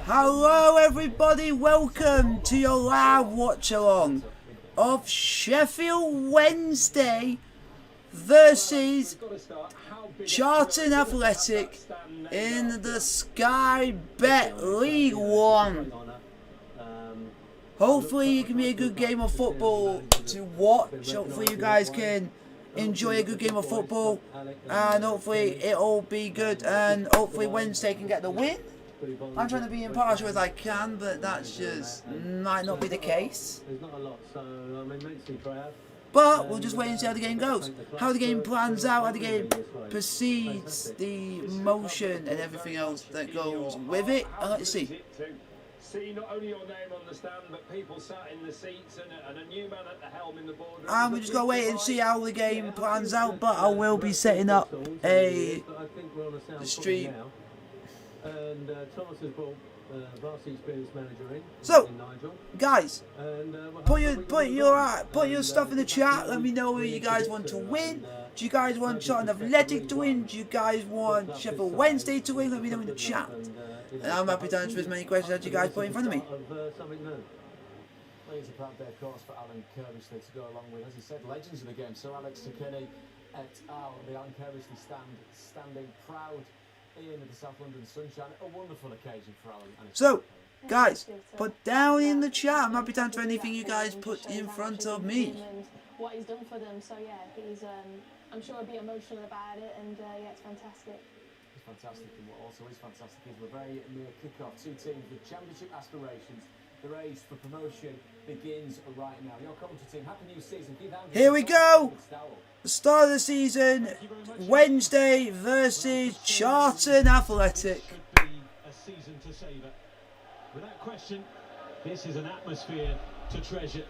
Hello everybody, welcome to your live watch along of Sheffield Wednesday versus Charlton Athletic in the Sky Bet League 1. Hopefully it can be a good game of football to watch. Hopefully you guys can enjoy a good game of football, and hopefully it'll be good, and hopefully Wednesday can get the win. I'm trying to be impartial as I can, but that's just might not be the case. But we'll just wait and see how the game goes, how the game plans out, how the game proceeds, the motion and everything else that goes with it. And let's see. See not only your name on the stand, but people sat in the seats and a new man at the helm in the boardroom. And we just gotta wait and see how the game plans out. But I will be setting up the stream. And Thomas has brought varsity experience manager in. So, guys, put your stuff in the chat. Let me know who you guys want to win. Do you guys want Charlton Athletic to win? Do you guys want Sheffield Wednesday to win? Let me know in the chat. And I'm happy to answer as many questions as you guys put in front of me. It's a proud day, of course, for Alan Kirbysley to go along with, as he said, legends of the game. So Alex Tukini et al. The Alan Kirbysley standing proud in the South London sunshine. A wonderful occasion for Alan. So, guys, put down in the chat. I'm happy to answer anything you guys put in front of me. What he's done for them, so yeah, he's I'm sure he'll be emotional about it, and yeah, it's fantastic. It's fantastic, and what also is fantastic is we're very near kick-off. Two teams with championship aspirations. The race for promotion begins right now. Your commentary team, happy new season. Here we go. The start of the season, Wednesday versus Charlton Athletic. Should be a season to savour. Without question, this is an atmosphere to treasure.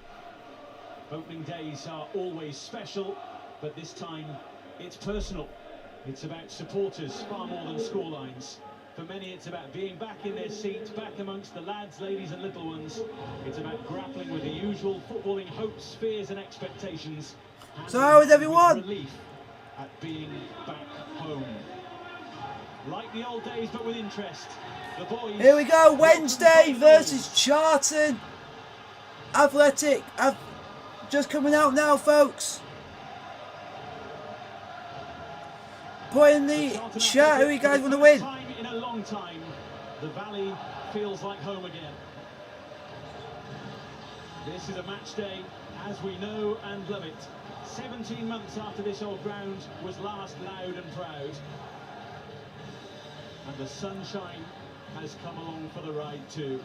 Opening days are always special, but this time it's personal. It's about supporters far more than scorelines. For many, it's about being back in their seats, back amongst the lads, ladies and little ones. It's about grappling with the usual footballing hopes, fears and expectations. So how is everyone? Relief at being back home. Like the old days, but with interest. The boys. Here we go, Wednesday versus Charlton Athletic. Just coming out now, folks. Put in the chat who you guys want to win. In a long time, the Valley feels like home again. This is a match day as we know and love it. 17 months after this old ground was last loud and proud. And the sunshine has come along for the ride too.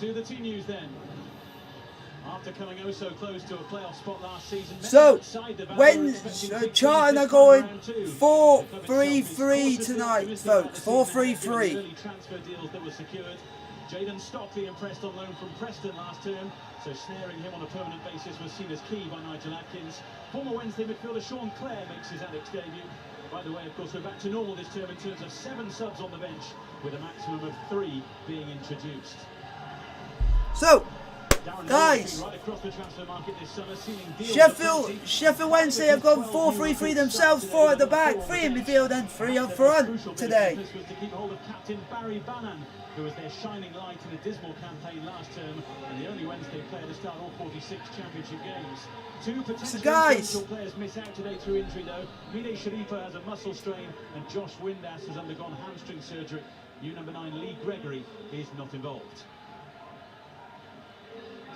To the team news then. After coming oh so close to a playoff spot last season. So, when Charlton are going 4-3-3 tonight, folks. 4-3-3. Transfer deals that were secured. Jayden Stockley impressed on loan from Preston last term, so snaring him on a permanent basis was seen as key by Nigel Atkins. Former Wednesday midfielder Sean Clare makes his Alex debut. By the way, of course, we're back to normal this term in terms of 7 subs on the bench, with a maximum of 3 being introduced. So, guys, Sheffield Wednesday have gone 4-3-3 themselves, 4 at the back, 3 in midfield and 3 up front today. This was to keep hold of captain Barry Bannan, who was their shining light in a dismal campaign last term, and the only Wednesday player to start all 46 championship games. 2 potential players miss out today through injury though. Mide Sharifa has a muscle strain, and Josh Windass has undergone hamstring surgery. New number 9 Lee Gregory is not involved.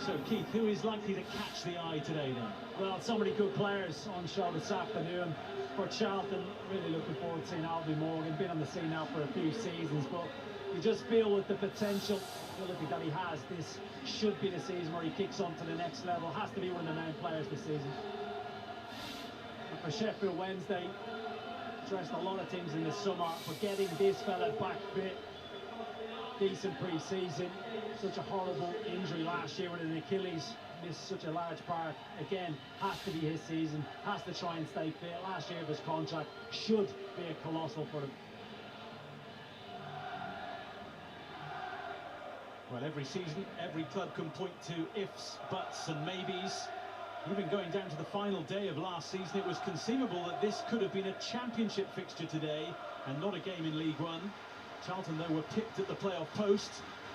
So, Keith, who is likely to catch the eye today then? Well, so many good players on show this afternoon. For Charlton, really looking forward to seeing Albie Morgan. Been on the scene now for a few seasons, but you just feel with the potential ability that he has, this should be the season where he kicks on to the next level. Has to be one of the main players this season. And for Sheffield Wednesday, dressed a lot of teams in the summer, for getting this fella back fit. Decent pre-season, such a horrible injury last year with an Achilles, missed such a large part. Again, has to be his season, has to try and stay fit. Last year of his contract should be a colossal for him. Well, every season, every club can point to ifs, buts and maybes. Even going down to the final day of last season, it was conceivable that this could have been a championship fixture today and not a game in League One. Charlton, though, were pipped at the playoff post,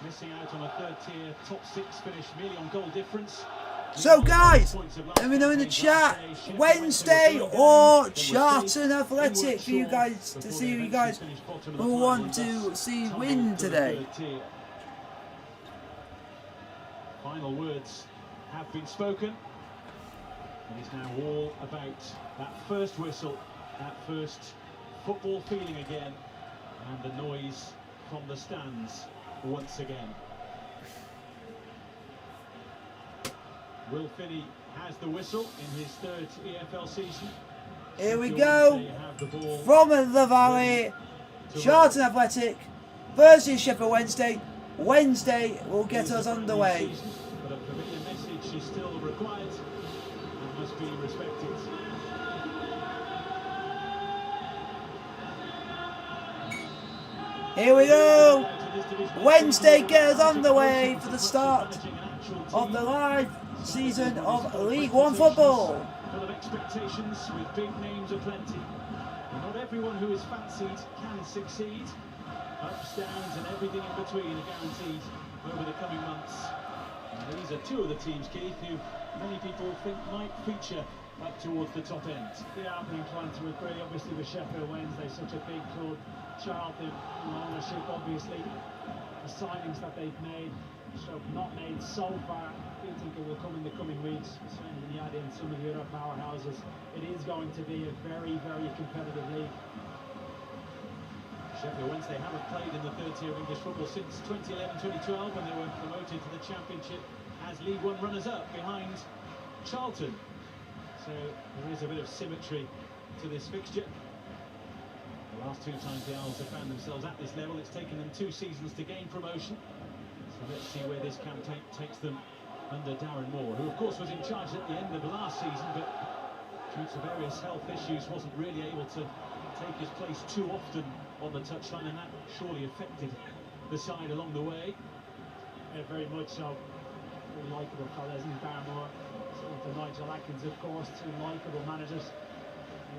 missing out on a third-tier top 6 finish merely on goal difference. So guys, let me know in the chat, Wednesday or Charlton Athletic for you guys, to see who you guys will want to see win today. Final words have been spoken. It is now all about that first whistle, that first football feeling again, and the noise from the stands once again. Will Finney has the whistle in his 3rd EFL season. Here we go, from the Valley, Charlton Athletic versus Sheff Wednesday. Wednesday will get us underway. But a familiar message is still required and must be respected. Here we go, Wednesday get us underway for the start of the live season of League One football. Full of expectations with big names aplenty. And not everyone who is fancied can succeed. Ups, downs and everything in between are guaranteed over the coming months. And these are 2 of the teams, Keith, who many people think might feature up towards the top end. Yeah, I'm inclined to agree. Obviously with Sheffield Wednesday, such a big club. Charlton, ownership, obviously. The signings that they've made, so not made so far, I do think it will come in the coming weeks. Certainly when you add in some of the other powerhouses, it is going to be a very, very competitive league. Sheffield Wednesday haven't played in the 3rd tier of English football since 2011-2012 when they were promoted to the Championship as League One runners-up behind Charlton. So there is a bit of symmetry to this fixture. The last 2 times the Owls have found themselves at this level, it's taken them 2 seasons to gain promotion. So let's see where this campaign takes them under Darren Moore, who of course was in charge at the end of the last season, but due to various health issues wasn't really able to take his place too often on the touchline, and that surely affected the side along the way. Yeah, very much so. Very likeable fellas in Darren Moore. Similar to Nigel Atkins, of course, 2 likeable managers.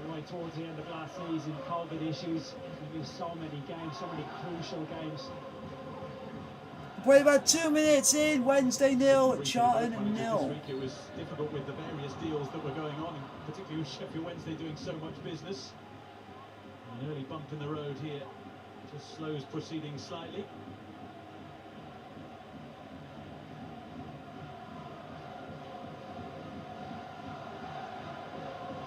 Right towards the end of last season, COVID issues, we missed so many games, so many crucial games. We're about 2 minutes in, Wednesday 0, Charlton 0. This week it was difficult with the various deals that were going on, particularly with Sheffield Wednesday doing so much business. An early bump in the road here just slows proceedings slightly.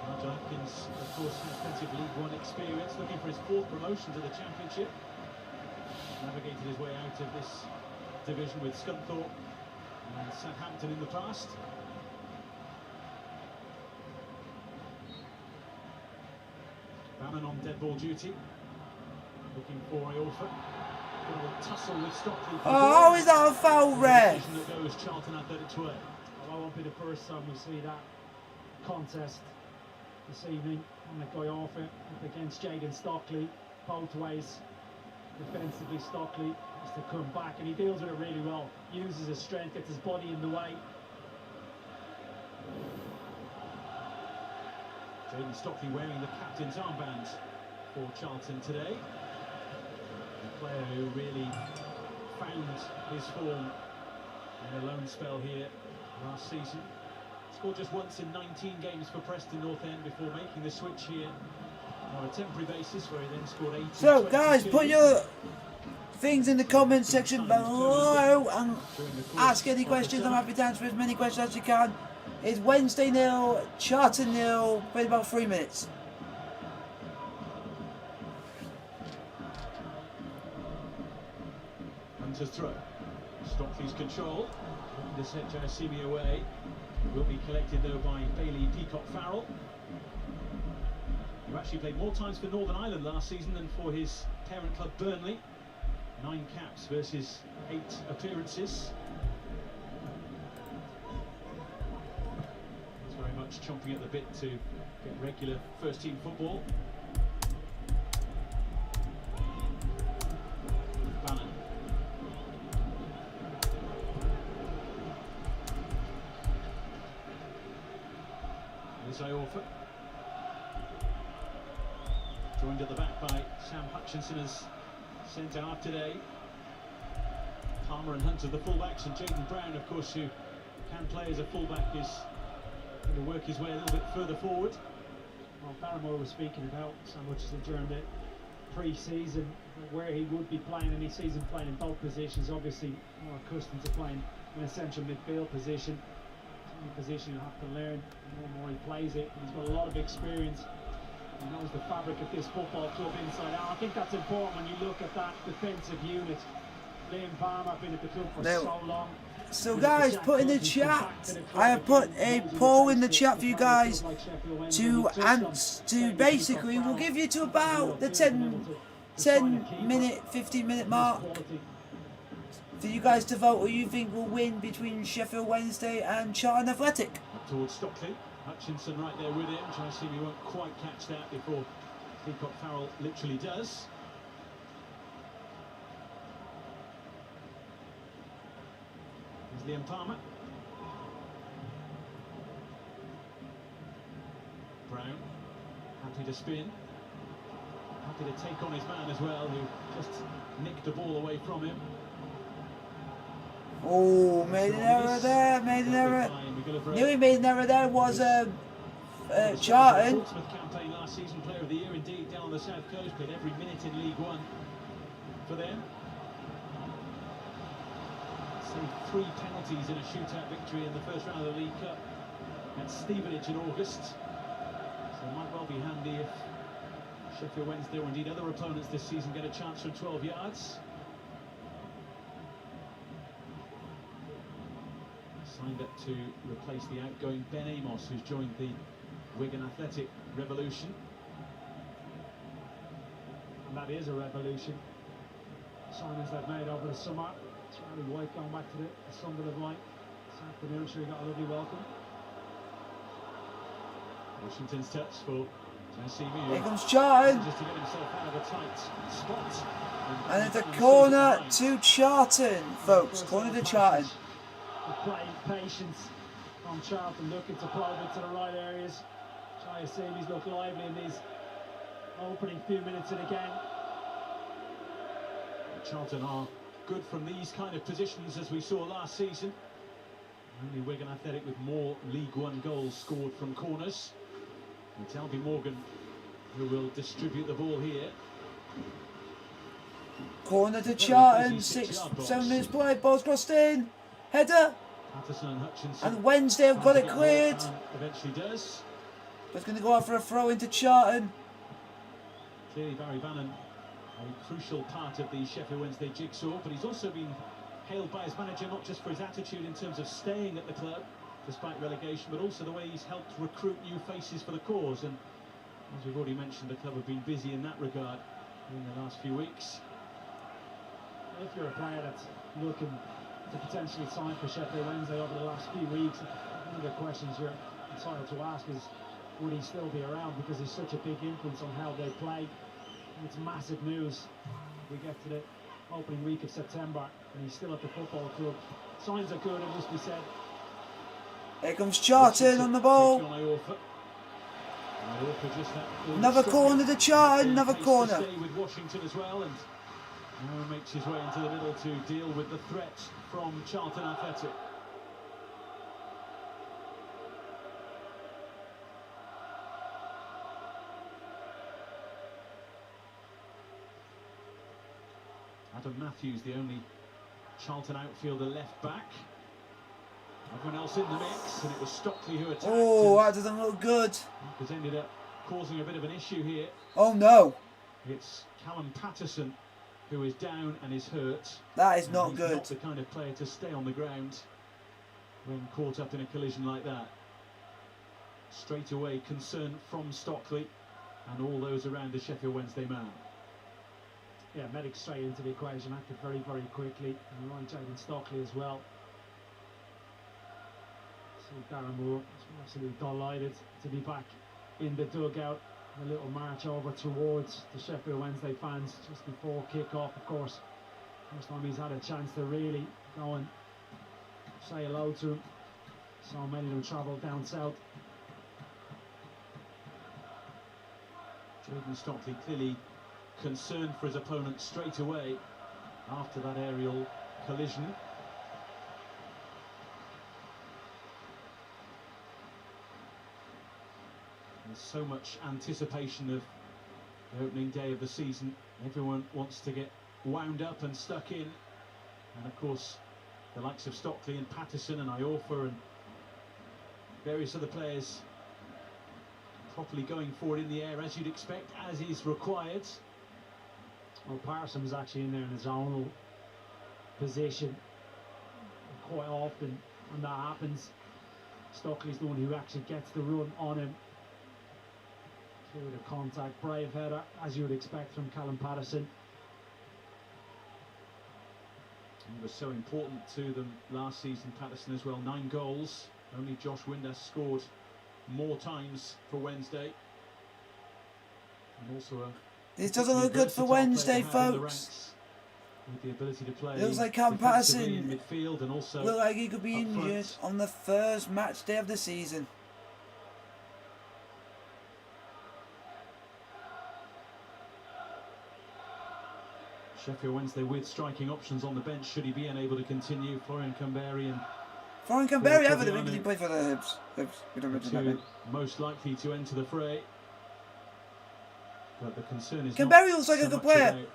Nigel Atkins, of course, has plenty of League One experience, looking for his 4th promotion to the Championship. Navigated his way out of this division with Scunthorpe and Southampton in the past. Bannon on dead ball duty, looking for Iorfa. Got a tussle with Stockley. Oh, is that a foul, ref? That goes Charlton Athletic's way. Well, I won't be the first time we see that contest this evening. On the Iorfa up against Jaden Stockley, both ways. Defensively, Stockley has to come back, and he deals with it really well. Uses his strength, gets his body in the way. Jaden Stockley wearing the captain's armband for Charlton today. A player who really found his form in a loan spell here last season. Scored just once in 19 games for Preston North End before making the switch here on a temporary basis, where he then scored 18. So guys, put your things in the comment section below and ask any questions. I'm happy to answer as many questions as you can. It's Wednesday 0, Charlton 0, played about 3 minutes. Hunter's throw. Stockley's control. The set Jairsimi away. Will be collected though by Bailey Peacock-Farrell, who actually played more times for Northern Ireland last season than for his parent club Burnley. 9 caps versus 8 appearances. He's very much chomping at the bit to get regular first team football. Bannon. Iorfa. Joined at the back by Sam Hutchinson as centre half today. Palmer and Hunter the fullbacks, and Jaden Brown, of course, who can play as a fullback, is going to work his way a little bit further forward. Well, Barrymore was speaking about Sam Hutchinson during the pre-season, where he would be playing, and he sees him playing in both positions. Obviously more accustomed to playing in a central midfield position. It's only a position you have to learn. The more and more he plays it, he's got a lot of experience. He knows the fabric of this football club inside out. I think that's important when you look at that defensive unit. Liam Palmer been at the club for so long. So guys, put in the chat. I have put a poll in the chat for you guys to basically, we'll give you to about the 10 minute, 15 minute mark for you guys to vote who you think will win between Sheffield Wednesday and Charlton Athletic. Up towards Stockley. Hutchinson right there with him, trying to see if he won't quite catch that before Peacock Farrell literally does. There's Liam Palmer. Brown, happy to spin. Happy to take on his man as well, who just nicked the ball away from him. Oh, made an error there, made an error. Knew he made an error there, was Charlton. Portsmouth campaign last season, player of the year indeed, down on the south coast, played every minute in League One for them. Saved 3 penalties in a shootout victory in the first round of the League Cup at Stevenage in August. So it might well be handy if Sheffield Wednesday, or indeed other opponents this season, get a chance from 12 yards. Signed up to replace the outgoing Ben Amos, who's joined the Wigan Athletic revolution. And that is a revolution. Signings they've made over the summer. Charlie White going back to the Sunderland line this afternoon. Sure, he got a lovely welcome. Washington's touch for Tassimi. Here comes Charlton. Just to get himself out of a tight spot. And it's a corner to Charlton, folks. Corner to Charlton. Playing patience from Charlton, looking to probe into the right areas. Tassimi's look lively in these opening few minutes of the game. Charlton are good from these kind of positions, as we saw last season. Only Wigan Athletic with more League One goals scored from corners. It's Albie Morgan who will distribute the ball here. Corner to Charlton, 7 minutes play, ball's crossed in. Header. Patterson and Hutchinson. And Wednesday have got it cleared. Eventually does. But it's going to go out for a throw into Charlton. Clearly Barry Bannon, a crucial part of the Sheffield Wednesday jigsaw, but he's also been hailed by his manager not just for his attitude in terms of staying at the club despite relegation, but also the way he's helped recruit new faces for the cause. And as we've already mentioned, the club have been busy in that regard in the last few weeks. If you're a player that's looking to potentially sign for Sheffield Wednesday over the last few weeks, one of the questions you're entitled to ask is, would he still be around, because he's such a big influence on how they play. And it's massive news. We get to the opening week of September and he's still at the football club. Signs are good, it must be said. Here comes Charlton on the ball. Another corner to Charlton, another corner. With Washington as well, and now makes his way into the middle to deal with the threat from Charlton Athletic. Adam Matthews, the only Charlton outfielder left back. Everyone else in the mix, and it was Stockley who attacked. Oh, that doesn't look good. Has ended up causing a bit of an issue here. Oh no. It's Callum Patterson who is down and is hurt. That is not he's good. Not the kind of player to stay on the ground when caught up in a collision like that. Straight away concern from Stockley and all those around the Sheffield Wednesday man. Yeah, medics straight into the equation, acted very, very quickly. And Ryan Jaden Stockley as well. So Darren Moore is absolutely delighted to be back in the dugout. A little march over towards the Sheffield Wednesday fans just before kick-off, of course. First time he's had a chance to really go and say hello to him. So many of them travelled down south Jayden Stockley clearly concerned for his opponent straight away after that aerial collision. There's so much anticipation of the opening day of the season. Everyone wants to get wound up and stuck in. And of course, the likes of Stockley and Patterson and Iorfa and various other players properly going forward in the air, as you'd expect, as is required. Well, Patterson was actually in there in his own position quite often when that happens. Stockley's the one who actually gets the run on him. Clear the contact, brave header, as you would expect from Callum Patterson. He was so important to them last season, Patterson as well. 9 goals. Only Josh Windass scored more times for Wednesday. And also This doesn't look good for Wednesday, folks. With the ability to play. Looks like Callum Patterson in midfield and also look like he could be injured on the first match day of the season. Sheffield Wednesday with striking options on the bench should he be unable to continue. Florian Kamberi and Florian Kamberi, I think he played for the Hibs. We don't mention that name. Most likely to enter the fray. But the concern is Kamberi looks like a good player.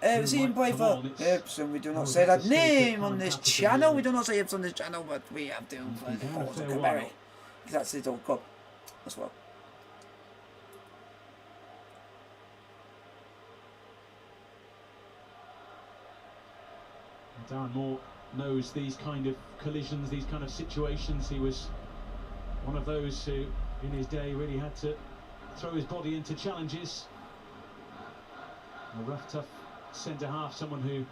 I've seen him play for Hibs, and we do not say that name on this channel. We do not say Hibs on this channel, but we have to for the cause of Kamberi. Because that's his old club as well. Darren Moore knows these kind of collisions, these kind of situations. He was one of those who, in his day, really had to throw his body into challenges. A rough, tough centre-half, someone who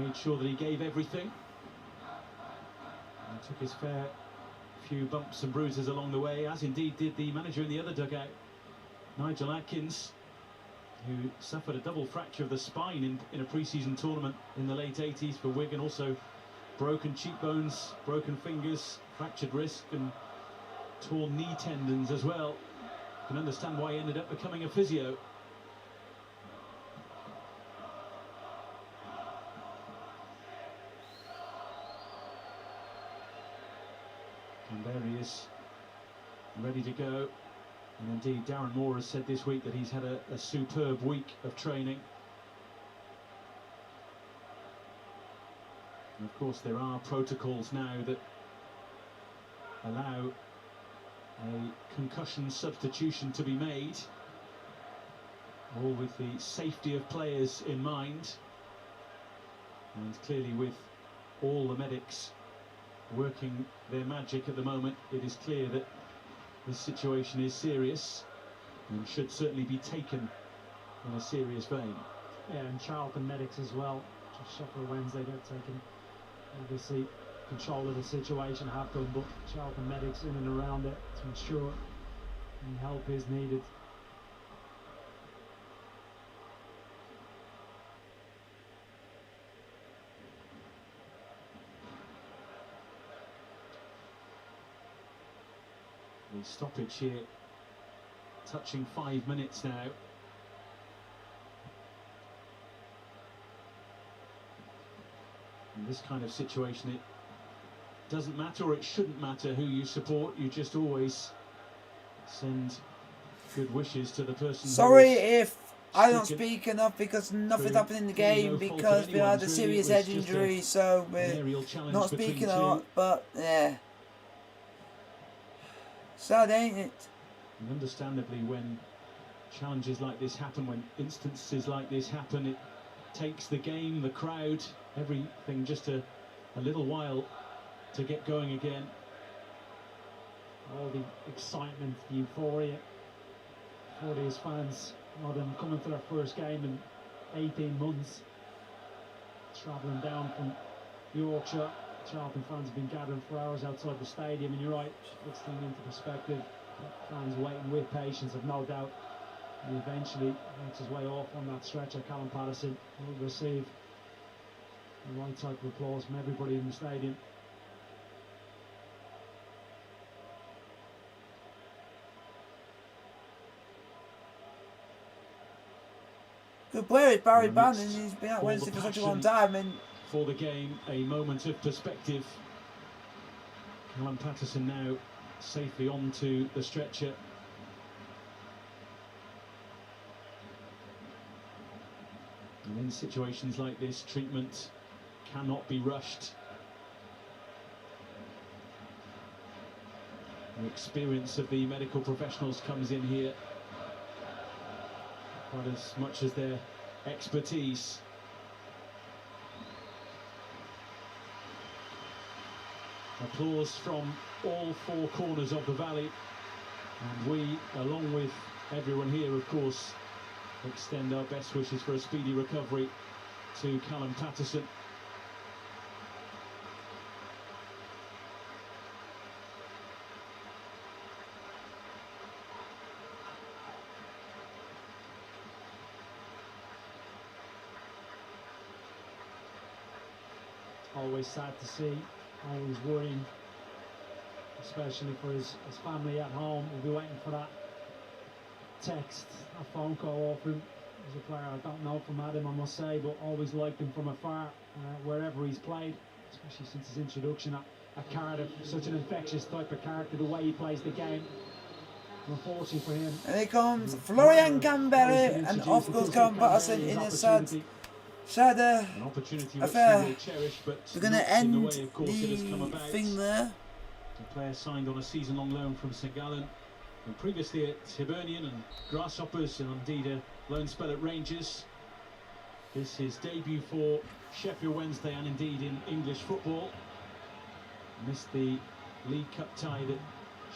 made sure that he gave everything. And took his fair few bumps and bruises along the way, as indeed did the manager in the other dugout, Nigel Atkins, who suffered a double fracture of the spine in a pre-season tournament in the late 80s for Wigan. Also broken cheekbones, broken fingers, fractured wrist and torn knee tendons as well. You can understand why he ended up becoming a physio. Kamberi is ready to go. And indeed, Darren Moore has said this week that he's had a superb week of training. And of course, there are protocols now that allow a concussion substitution to be made, all with the safety of players in mind. And clearly, with all the medics working their magic at the moment, it is clear that this situation is serious and should certainly be taken in a serious vein. Yeah, and Charlton medics as well. Just Sheffield Wednesday, they're taking obviously control of the situation, have done, but Charlton medics in and around it to ensure any help is needed. The stoppage here touching 5 minutes now. In this kind of situation, it doesn't matter, or it shouldn't matter who you support. You just always send good wishes to the person. Sorry if I don't speak enough, because nothing happened in the game, because we had a serious head injury, so we're not speaking a lot, but yeah. Sad, ain't it? And understandably, when challenges like this happen, when instances like this happen, it takes the game, the crowd, everything just a little while to get going again. All the excitement, the euphoria for these fans, rather than coming for their first game in 18 months, travelling down from Yorkshire. Charlton fans have been gathering for hours outside the stadium, and you're right, puts things into perspective. Fans waiting with patience, have no doubt. And eventually makes his way off on that stretcher. Callum Patterson will receive the right type of applause from everybody in the stadium. Good player is Barry And Bannon. it's He's been at all Wednesday the for such a long passion time, and for the game, a moment of perspective. Callum Patterson now safely onto the stretcher. And in situations like this, treatment cannot be rushed. The experience of the medical professionals comes in here, quite as much as their expertise. Applause from all four corners of the valley, and we, along with everyone here, of course, extend our best wishes for a speedy recovery to Callum Patterson. Always sad to see, always worrying, especially for his family at home. We'll be waiting for that text, a phone call off him. He's a player I don't know from Adam, I must say, but always liked him from afar, wherever he's played, especially since his introduction at Cardiff. Such an infectious type of character, the way he plays the game. Unfortunately for him. And here comes Florian Gamberi, and off goes Callum Patterson in a sad affair. We're going to end the thing there. The player signed on a season-long loan from St Gallen, and previously at Hibernian and Grasshoppers, and indeed a loan spell at Rangers. This is debut for Sheffield Wednesday and indeed in English football. Missed the League Cup tie that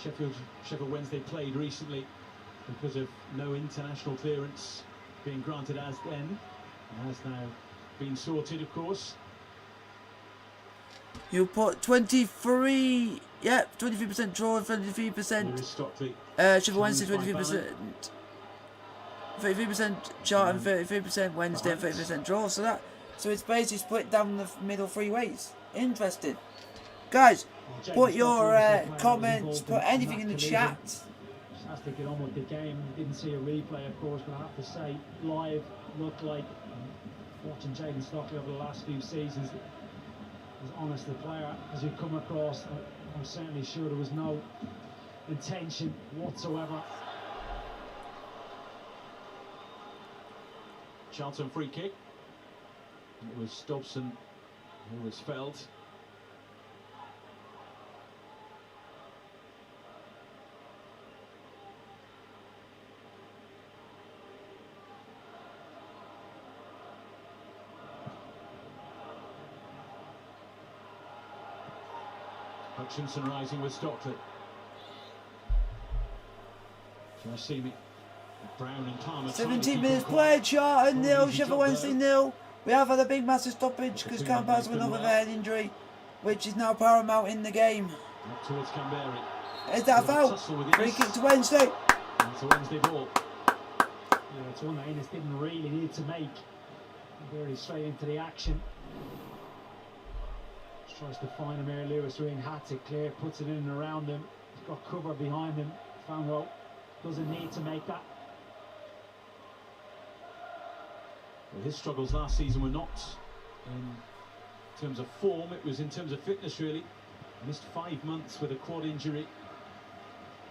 Sheffield Wednesday played recently because of no international clearance being granted as then, and has now been sorted, of course. You put 23, yep, 23% draw, 23%. Sheffield Wednesday, 23%, Charlton, 33% Wednesday, 30% draw. So it's basically split down the middle three ways. Interesting, guys. Put your comments, put anything in the chat. Just has to get on with the game. Didn't see a replay, of course, but I have to say, live looked like, watching Jayden Stockley over the last few seasons, as honest a player as you've come across. I'm certainly sure there was no intention whatsoever. Charlton free kick. It was Dobson who was felled. Hutchinson rising with Stockley. Jarassimi, Brown and Palmer. 17 minutes played, Charlton 0, Sheffield Wednesday 0. We have had a big massive stoppage because Callum Patterson with another head injury, which is now paramount in the game. Up towards Gamberi. Is that a foul? Free kick to Wednesday. It's a Wednesday ball. Yeah, it's one that Innes didn't really need to make. Very straight into the action. Tries to find Amir Lewis, who had to clear, puts it in and around him. He's got cover behind him. Fanro doesn't need to make that. Well, his struggles last season were not in terms of form, it was in terms of fitness really. Missed 5 months with a quad injury.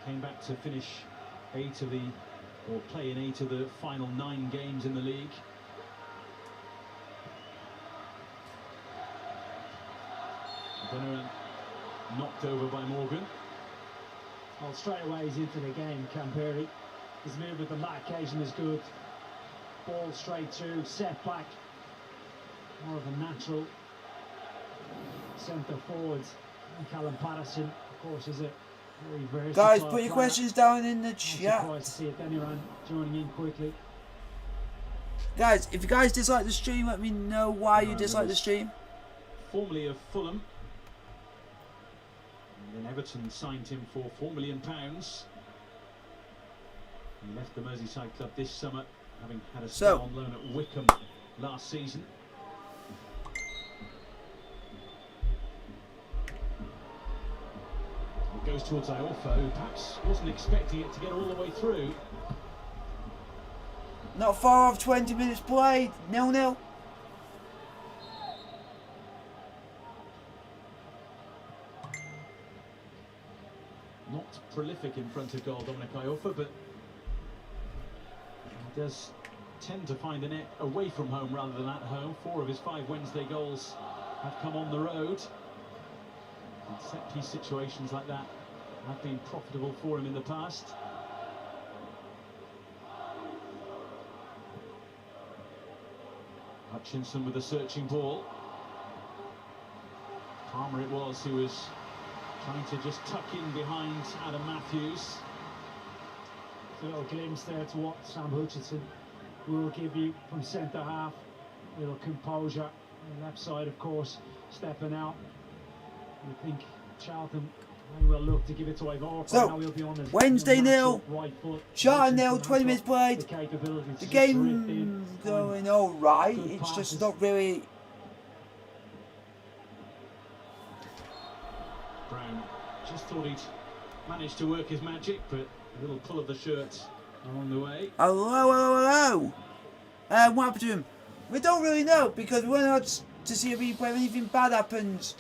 Came back to finish play in 8 of the final 9 games in the league. Adeniran knocked over by Morgan. Well, straight away he's into the game, Gamberi. His movement on that occasion is good. Ball straight through, set back. More of a natural centre forward. And Callum Patterson, of course, is a very versatile Guys, put your player. questions down in the I'm chat. surprised to see Adeniran joining in quickly. Guys, if you guys dislike the stream, let me know why you dislike the stream. Formerly of Fulham. And then Everton signed him for £4 million. He left the Merseyside club this summer, having had a spell on loan at Wickham last season. It goes towards Iorfa, who perhaps wasn't expecting it to get all the way through. Not far off 20 minutes played. 0-0. Not prolific in front of goal, Dominic Iorfa, but he does tend to find the net away from home rather than at home. 4 of his 5 Wednesday goals have come on the road. And set-piece situations like that have been profitable for him in the past. Hutchinson with a searching ball. Palmer it was who was trying to just tuck in behind Adam Matthews. A little glimpse there to what Sam Hutchinson will give you from centre half. A little composure. On the left side, of course, stepping out. I think Charlton may well look to give it to Ivor. So, Wednesday 0, Charlton 0, 20 minutes played. The game's going alright. It's just not really. Brown just thought he'd managed to work his magic, but a little pull of the shirt along the way. Hello. What happened to him? We don't really know because we weren't allowed to see a replay. If anything bad happens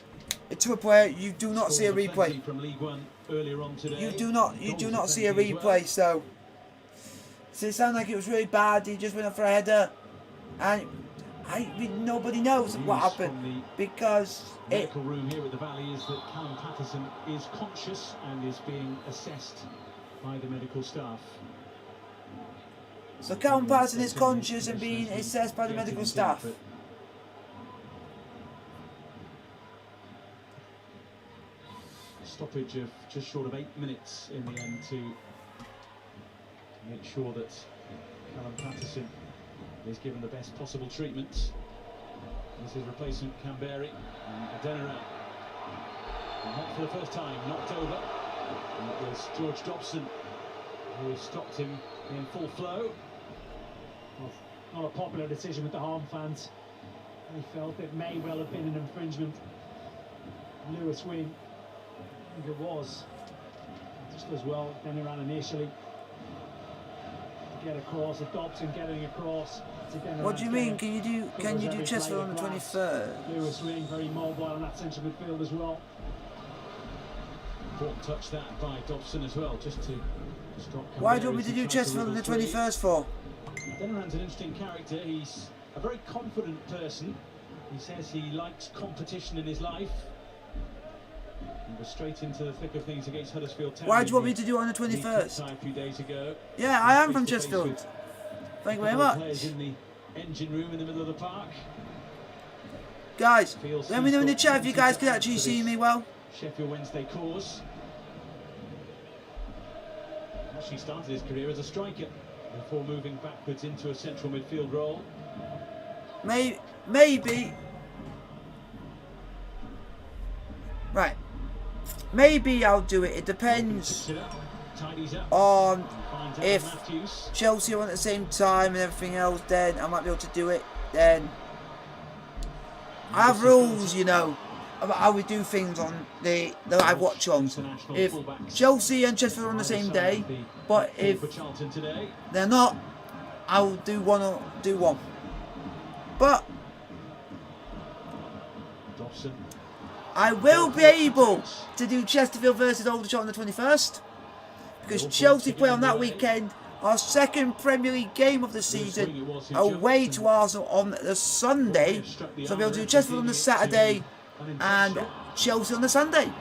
to a player, you do not see a replay. From League One earlier on today. You do not see a replay. So it sounded like it was really bad. He just went up for a header, and nobody knows what happened because medical room here at the Valley is that Callum Patterson is conscious and is being assessed by the medical staff. So Callum Patterson is conscious and being assessed by the medical staff. Stoppage of just short of 8 minutes in the end to make sure that Callum Patterson is given the best possible treatment. This is replacement Canberry and Adeniran. Not for the first time, knocked over. And it was George Dobson who stopped him in full flow. Well, not a popular decision with the home fans. They felt it may well have been an infringement. Lewis Wing, I think it was. Just as well, then he ran initially. To get across, Dobson getting across. What do you mean? Can you do Chesterfield on the 23rd? Lewis Wing very mobile on that central midfield as well. Important touch that by Dobson as well, just to stop. Why do you want me to do Chesterfield on the 21st for? Adeniran's an interesting character. He's a very confident person. He says he likes competition in his life. He was straight into the thick of things against Huddersfield Town. Why do you want me to do it on the 21st? A few days ago. Yeah, I am from Chesterfield. Thank you very much. Players in the engine room in the middle of the park. Guys, let me know in the chat if you guys can actually see me well. Sheffield Wednesday cause. Actually started his career as a striker before moving backwards into a central midfield role. Maybe. Right. Maybe I'll do it. It depends on if Chelsea are on at the same time and everything else. Then I might be able to do it. Then I have rules, you know, about how we do things on the live watch-alongs. If Chelsea and Chesterfield are on the same day, but if they're not, I'll do one or do one. But I will be able to do Chesterfield versus Aldershot on the 21st because Chelsea play on that weekend. Our second Premier League game of the season away to Arsenal on the Sunday. So I'll be able to do Chesterfield on the Saturday and Chelsea on the Sunday.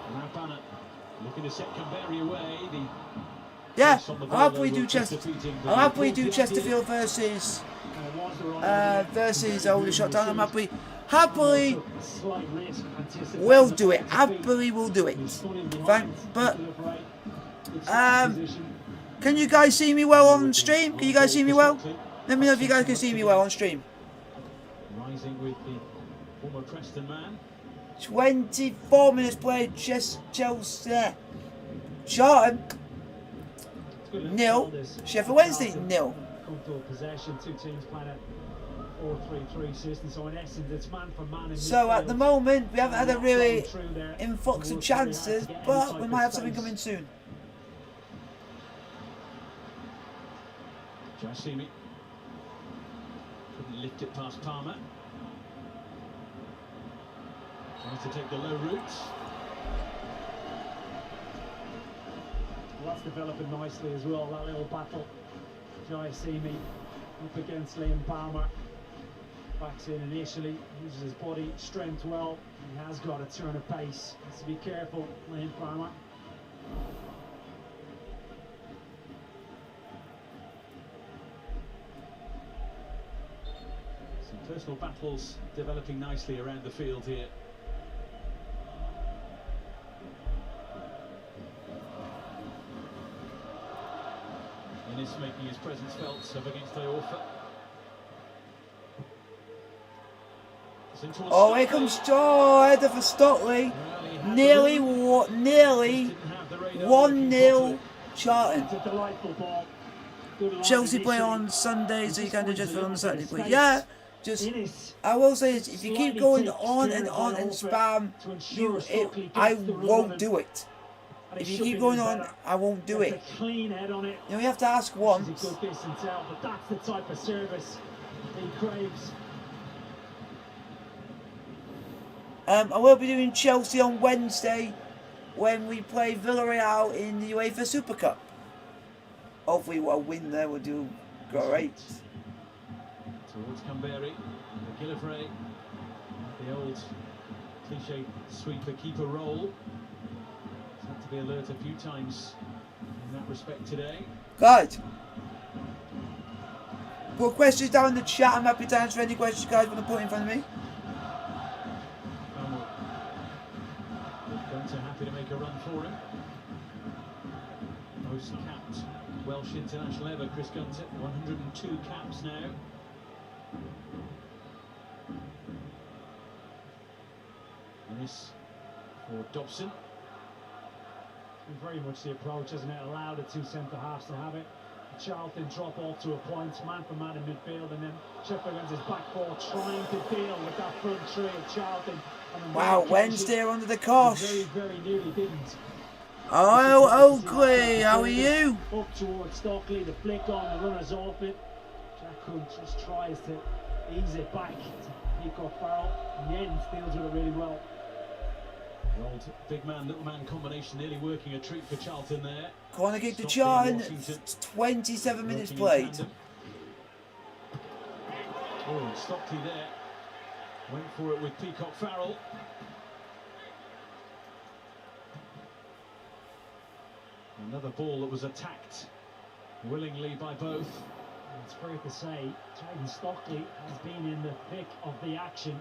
Yeah, I'll happily do Chesterfield versus Aldershot Town. I'm happily will do it. Happily will do it. But can you guys see me well on stream? Can you guys see me well? Let me know if you guys can see me well on stream. Rising with the former Preston man. 24 minutes played. Chelsea. Charlton 0. Sheff Wednesday 0. Comfortable possession. Two teams playing a 4-3-3 system. So in essence, it's man for man. So at the moment, we haven't had a really influx of chances, but we might have something coming soon. Jassimi. lift it past Palmer. Tries to take the low route. Well, that's developing nicely as well, that little battle. Jai Simi up against Liam Palmer. Backs in initially, uses his body strength well. He has got a turn of pace. Has to be careful, Liam Palmer. Some personal battles developing nicely around the field here. Innes making his presence felt up against Iorfa. Oh, here comes header for Stockley. Nearly 1-0 Charlton. It's a delightful ball. Good line Chelsea play initially. on Sunday, so you can't do Just just for on wants Saturday. to But deliver yeah, space. just Innes I will say this: if you keep slightly going takes on turn and of on ball and over spam, to ensure you Stockley I gets the run won't on do him. it. And If he you should keep be going doing on, better. I won't do Gets it. a clean head on it. You know, you have to ask This once. is a good distance out, but that's the type of service he craves. I will be doing Chelsea on Wednesday when we play Villarreal in the UEFA Super Cup. Hopefully we'll win there, we'll do great. Towards Camberi, McGillivray, the old cliche sweeper keeper role. He's had to be alert a few times in that respect today. Good. Put questions down in the chat, I'm happy to answer any questions you guys want to put in front of me. Gunter happy to make a run for him. Most capped Welsh international ever, Chris Gunter, 102 caps now. Innes for Dobson. And very much the approach, hasn't it? Allow the two centre halves to have it. Charlton drop off to a point, man for man in midfield, and then Sheff Wed his back four trying to deal with that front three of Charlton. And Wow, Wednesday under the cosh. Very, very nearly didn't. Oh, Oakley, how are you? Up towards Stockley, the flick on, the runner's off it. Jack Hunt just tries to ease it back to Peacock Farrell. In the end, deals with it really well. The old big man, little man combination nearly working a treat for Charlton there. Corner kick to Stockley, Charlton, Washington, 27 minutes working in played. tandem. Oh, and Stockley there. Went for it with Peacock Farrell. Another ball that was attacked willingly by both. It's fair to say, Jaden Stockley has been in the thick of the action.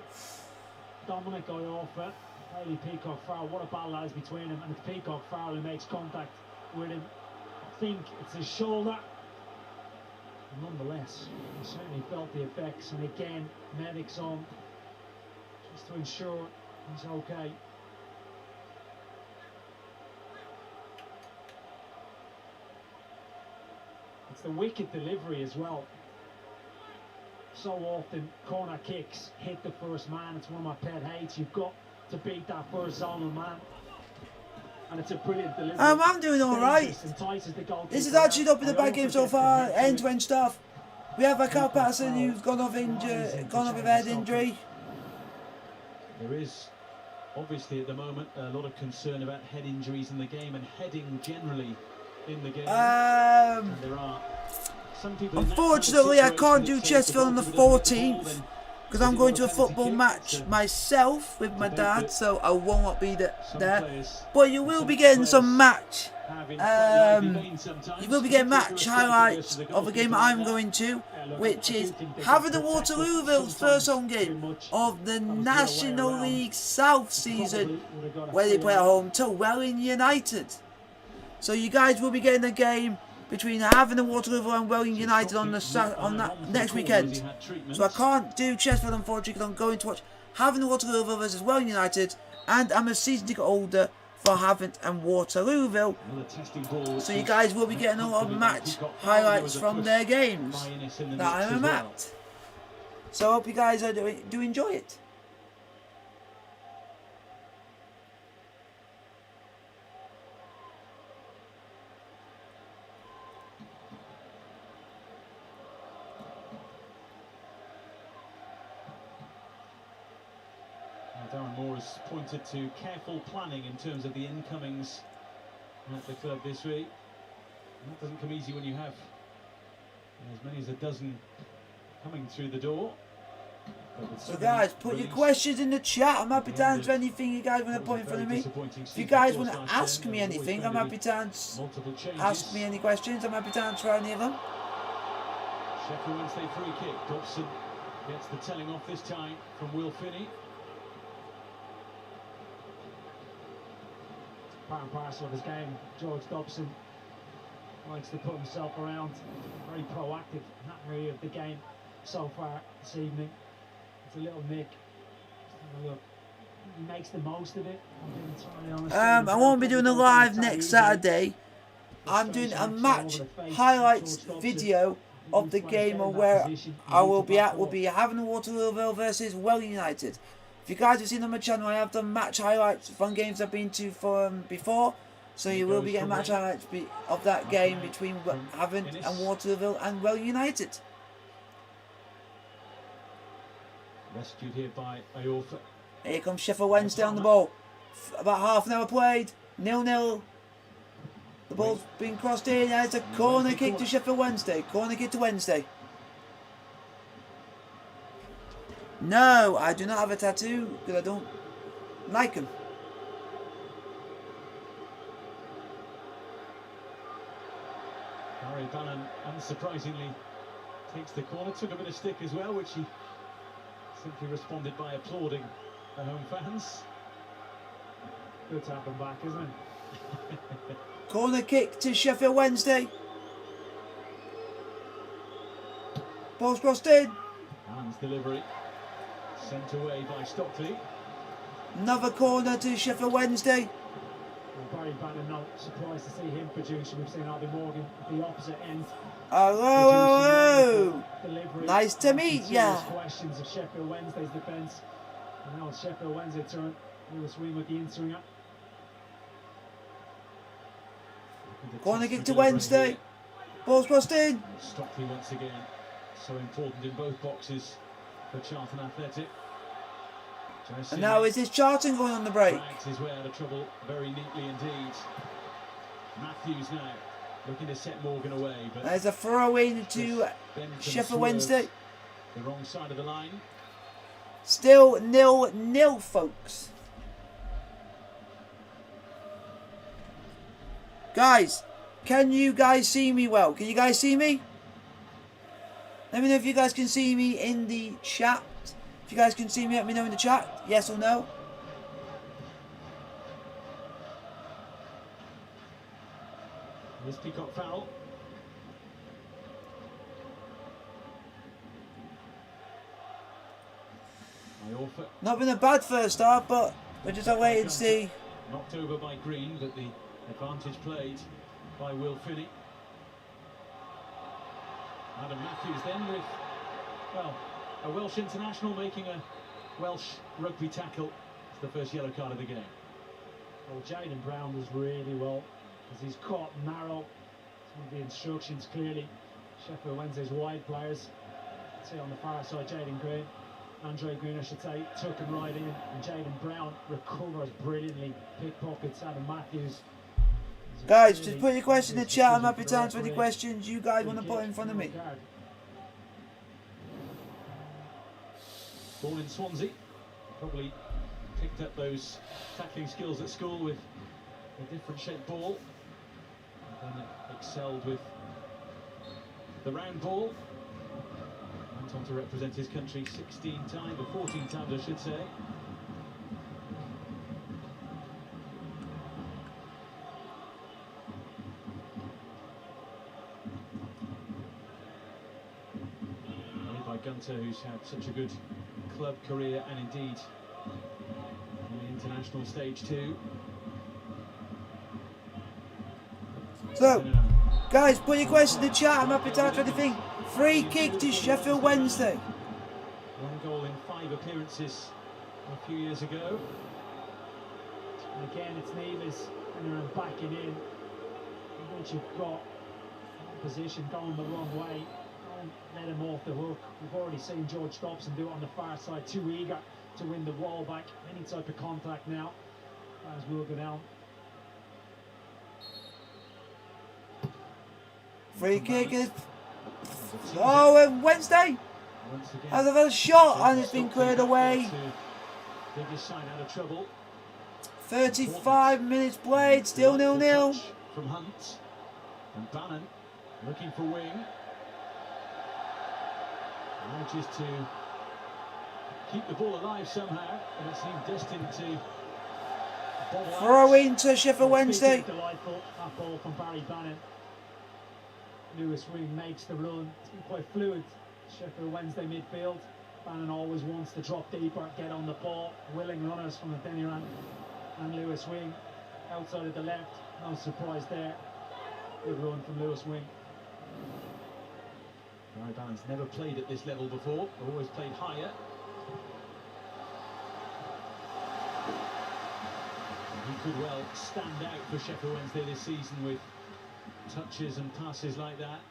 Dominic Iorfa, Hayley Peacock Farrell, what a battle that is between them, and it's Peacock Farrell who makes contact with him. I think it's his shoulder. Nonetheless, he certainly felt the effects, and again, medics on just to ensure he's okay. It's the wicked delivery as well. So often corner kicks hit the first man. It's one of my pet hates. You've got to beat that first zonal man. And it's a brilliant delivery. I'm doing alright. This is actually not been a bad game so far, end-to-end stuff. We have a Carl Patterson who's gone off with head injury. There is obviously at the moment a lot of concern about head injuries in the game and heading generally in the game. And there are some people unfortunately, I can't do Chesterfield on the 14th because I'm going to a football match myself with my dad, so I will not be there. But you will be getting some match. You will be getting match highlights of a game I'm going to, which is Havant and Waterlooville's first home game of the National League South season, where they play at home to Welling United. So you guys will be getting a game between Havant and Waterlooville and Welling United on that next weekend. So I can't do Chesterfield unfortunately because I'm going to watch Havant and Waterlooville versus Welling United, and I'm a season ticket holder for Havant and Waterlooville. So you guys will be getting a lot of match highlights from their games that I'm at. So I hope you guys do enjoy it. Darren Moore has pointed to careful planning in terms of the incomings at the club this week. And that doesn't come easy when you have as many as a dozen coming through the door. So guys, put your questions in the chat. I'm happy to answer anything you guys want to put in front of me. If you guys want to ask me anything, I'm happy to ask me any questions. I'm happy to answer any of them. Sheffield Wednesday free kick. Dobson gets the telling off this time from Will Finney. Part and parcel of his game, George Dobson likes to put himself around, very proactive in that area of the game so far this evening. It's a little Nick. Look, he makes the most of it. I won't be doing a live next Saturday. I'm doing a match highlights video of the game on where I will be at. We'll be having Waterlooville versus Well United. If you guys have seen on my channel, I have done match highlights from games I've been to before. So you will be getting match highlights of that game between Havant and Waterlooville and Well United. Rescued here by Iorfa. Here comes Sheffield Wednesday on the ball. About half an hour played. 0-0. The ball's been crossed in. And it's a corner kick to Sheffield Wednesday. Corner kick to Wednesday. No, I do not have a tattoo because I don't like them. Barry Bannon, unsurprisingly, takes the corner. Took a bit of stick as well, which he simply responded by applauding the home fans. Good to have him back, isn't it? Corner kick to Sheffield Wednesday. Ball's crossed in. Allen's delivery sent away by Stockley. Another corner to Sheffield Wednesday. Well, Barry Bannon, not surprised to see him producing. We've seen Albi Morgan at the opposite end. Hello. Nice to meet ya. Questions of Sheffield Wednesday's defence. And now it's Sheffield Wednesday turn. Lewis Wing with the in-swinger. Corner kick to Wednesday. Ball's crossed in. Stockley once again, so important in both boxes for Charlton Athletic. And now is this Charlton going on the break? Drags his way out of trouble very neatly indeed. Matthews now looking to set Morgan away, but there's a throw in to Sheffield Wednesday. The wrong side of the line. Still 0-0, folks. Guys, can you guys see me well? Can you guys see me? Let me know if you guys can see me in the chat. If you guys can see me, let me know in the chat. Yes or no? This Peacock foul. Not been a bad first half, but we're just waiting to see. Knocked over by Green, but the advantage played by Will Finney. Adam Matthews then with, well, a Welsh international making a Welsh rugby tackle. It's the first yellow card of the game. Well, Jaden Brown does really well as he's caught narrow. Some of the instructions clearly. Sheffield Wednesday's wide players. See on the far side, Jaden Green. Andre Green, I should say, took him right in. And Jaden Brown recovers brilliantly. Pickpockets Adam Matthews. Guys, just put your question in the chat. I'm happy to answer any questions you guys want to put in front of me. Born in Swansea, probably picked up those tackling skills at school with a different shaped ball. And then excelled with the round ball. Went on to represent his country 16 times, or 14 times I should say. By Gunter, who's had such a good club career and indeed on the international stage too. So, guys, put your question in the chat. I'm happy to answer anything. Free kick to Sheffield Wednesday. One goal in 5 appearances a few years ago. And again, it's Nevis and backing in. Once you've got position going the wrong way, don't let him off the hook. We've already seen George Dobson do it on the far side, too eager to win the ball back. Any type of contact now as we'll go down. Free kick is. Oh, and Wednesday has had a shot and it's been cleared away. Biggest sign out of trouble. 35 minutes played, still 0-0. From Hunt and Bannon looking for wing. Manages to keep the ball alive somehow, and it seemed destined to bobble out. Throw into Sheff Wednesday. Delightful that ball from Barry Bannon. Lewis Wing makes the run. It's been quite fluid. Sheff Wednesday midfield. Bannon always wants to drop deeper, get on the ball. Willing runners from Adeniran and Lewis Wing outside of the left. No surprise there. Good run from Lewis Wing. Barry Bannon's never played at this level before, always played higher. And he could well stand out for Sheff Wednesday this season with touches and passes like that.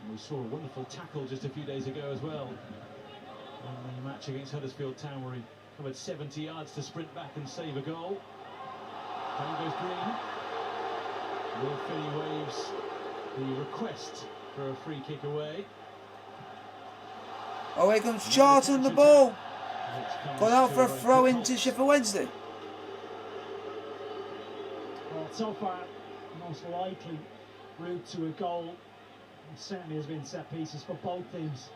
And we saw a wonderful tackle just a few days ago as well in the match against Huddersfield Town, where he covered 70 yards to sprint back and save a goal. Down goes Green. Will Finney waves the request for a free kick away. Oh, here comes Charlton the ball. Gone out for a throw into Sheff Wednesday. Well, so far, most likely route to a goal certainly has been set pieces for both teams.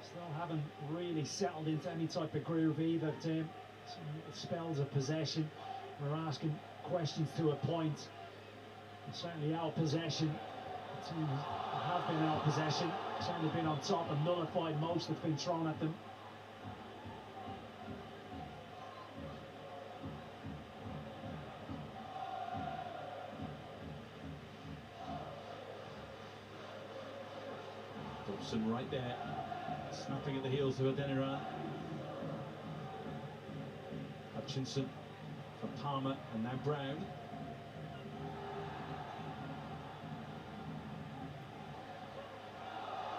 Still haven't really settled into any type of groove either team. Some spells of possession. We're asking questions to a point. Certainly our possession. The team have been our possession. Certainly been on top and nullified most that's been thrown at them. Dobson right there, snapping at the heels of Adeniran. Hutchinson for Palmer and now Brown.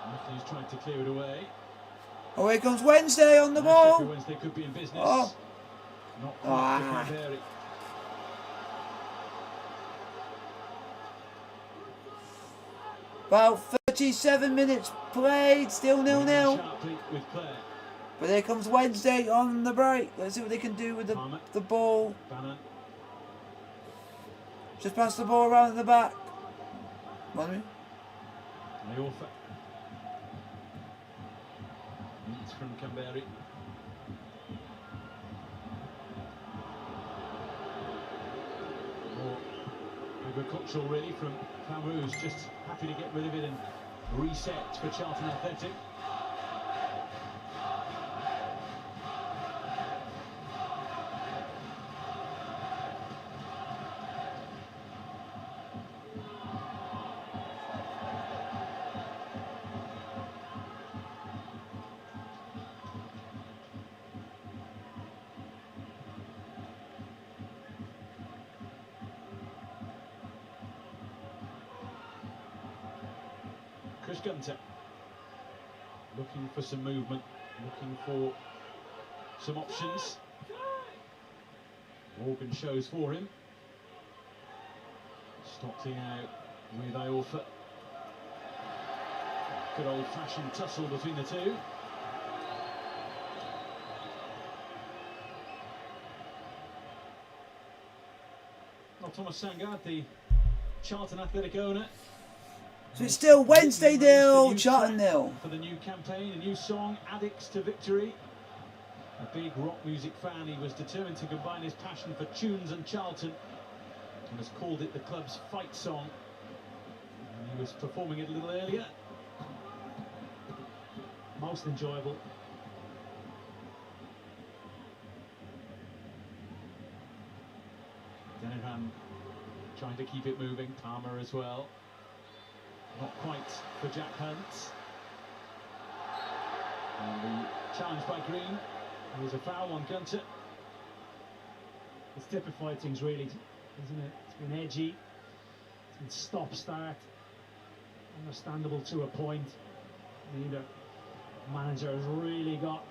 Matthews trying to clear it away. Oh, here comes Wednesday on the Now ball. Sheff Wednesday could be in business. Oh. Not quite for Ah. Canberra. About 37 minutes played, still 0-0. Sharply with Clare. But here comes Wednesday on the break. Let's see what they can do with the ball. Bannon. Just pass the ball around at the back. Money. Iorfa. It's from Canberra. More agricultural really from Cameroon, who's just happy to get rid of it and reset for Charlton Athletic. Chris Gunter looking for some movement, looking for some options. Morgan shows for him. Stockley out with Iorfa. Good old-fashioned tussle between the two. Well, Thomas Sangard, the Charlton Athletic owner. So it's still Wednesday 0, Charlton 0. For the new campaign, a new song, Addicts to Victory. A big rock music fan, he was determined to combine his passion for tunes and Charlton and has called it the club's fight song. And he was performing it a little earlier. Most enjoyable. Denihan trying to keep it moving, Palmer as well. Not quite for Jack Hunt. And the challenge by Green. There was a foul on Gunter. It's typified things really, isn't it? It's been edgy, it's been stop-start, understandable to a point. Neither manager has really got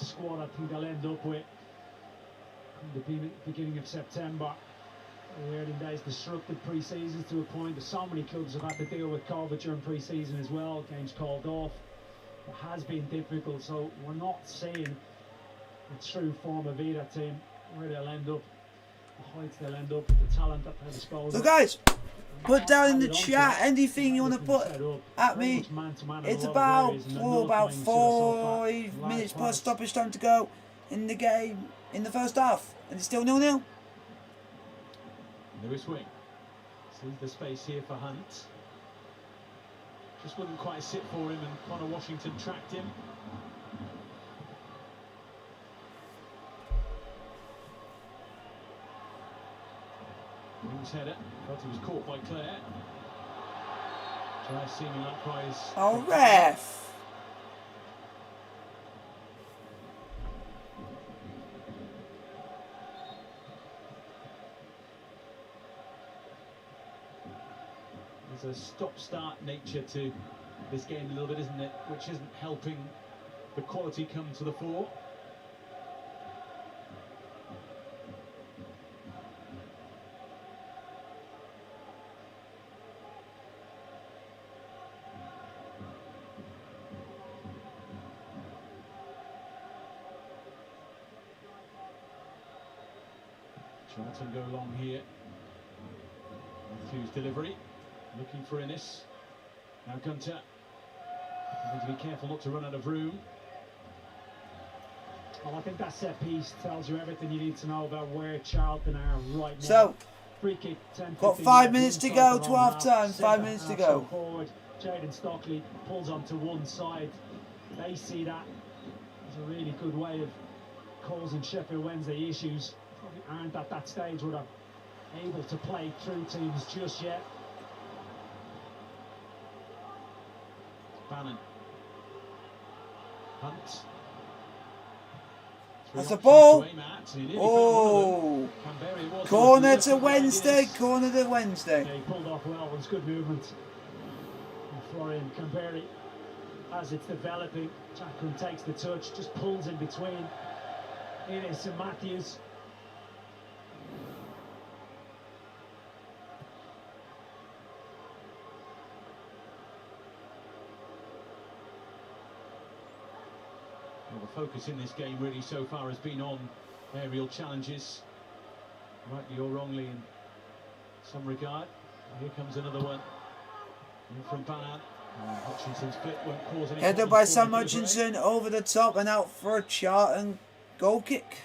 squad I think they'll end up with in the beginning of September. The early days disrupted pre-seasons to a point. So many clubs have had to deal with COVID during pre-season as well. Games called off. It has been difficult, so we're not seeing the true form of either team, where they'll end up, the heights they'll end up, the talent at their disposal. So guys, put down in the chat anything you want to put at me. It's about 5 minutes plus stoppage time to go in the game in the first half, and it's still 0-0. Lewis Wing sees the space here for Hunt. Just wouldn't quite sit for him, and Connor Washington tracked him. Wing's header, felt he was caught by Clare. Tries seeming likewise. Oh, ref! There's a stop-start nature to this game a little bit, isn't it? Which isn't helping the quality come to the fore. Charlton go long here. Matthews delivery. Looking for Innes. Now Gunter. Need to be careful not to run out of room. Well, I think that set piece tells you everything you need to know about where Charlton are right now. So, free kick, 10, got 5 minutes to go to half time. 5 minutes to go. Forward, Jaden Stockley pulls onto one side. They see that as a really good way of causing Sheffield Wednesday issues. Probably aren't at that stage where they're able to play through teams just yet. Bannon. Hunt. That's a ball. Oh. Corner to Wednesday. Corner to Wednesday. Yeah, he pulled off well. It was good movement. And Florian Camberi, as it's developing, Jackman takes the touch, just pulls in between Innes and Matthews. Well, the focus in this game really so far has been on aerial challenges, rightly or wrongly in some regard. Here comes another one. In from Bannon. Hutchinson's flip won't cause any. Headed by Sam Hutchinson over the top and out for a Charlton goal kick.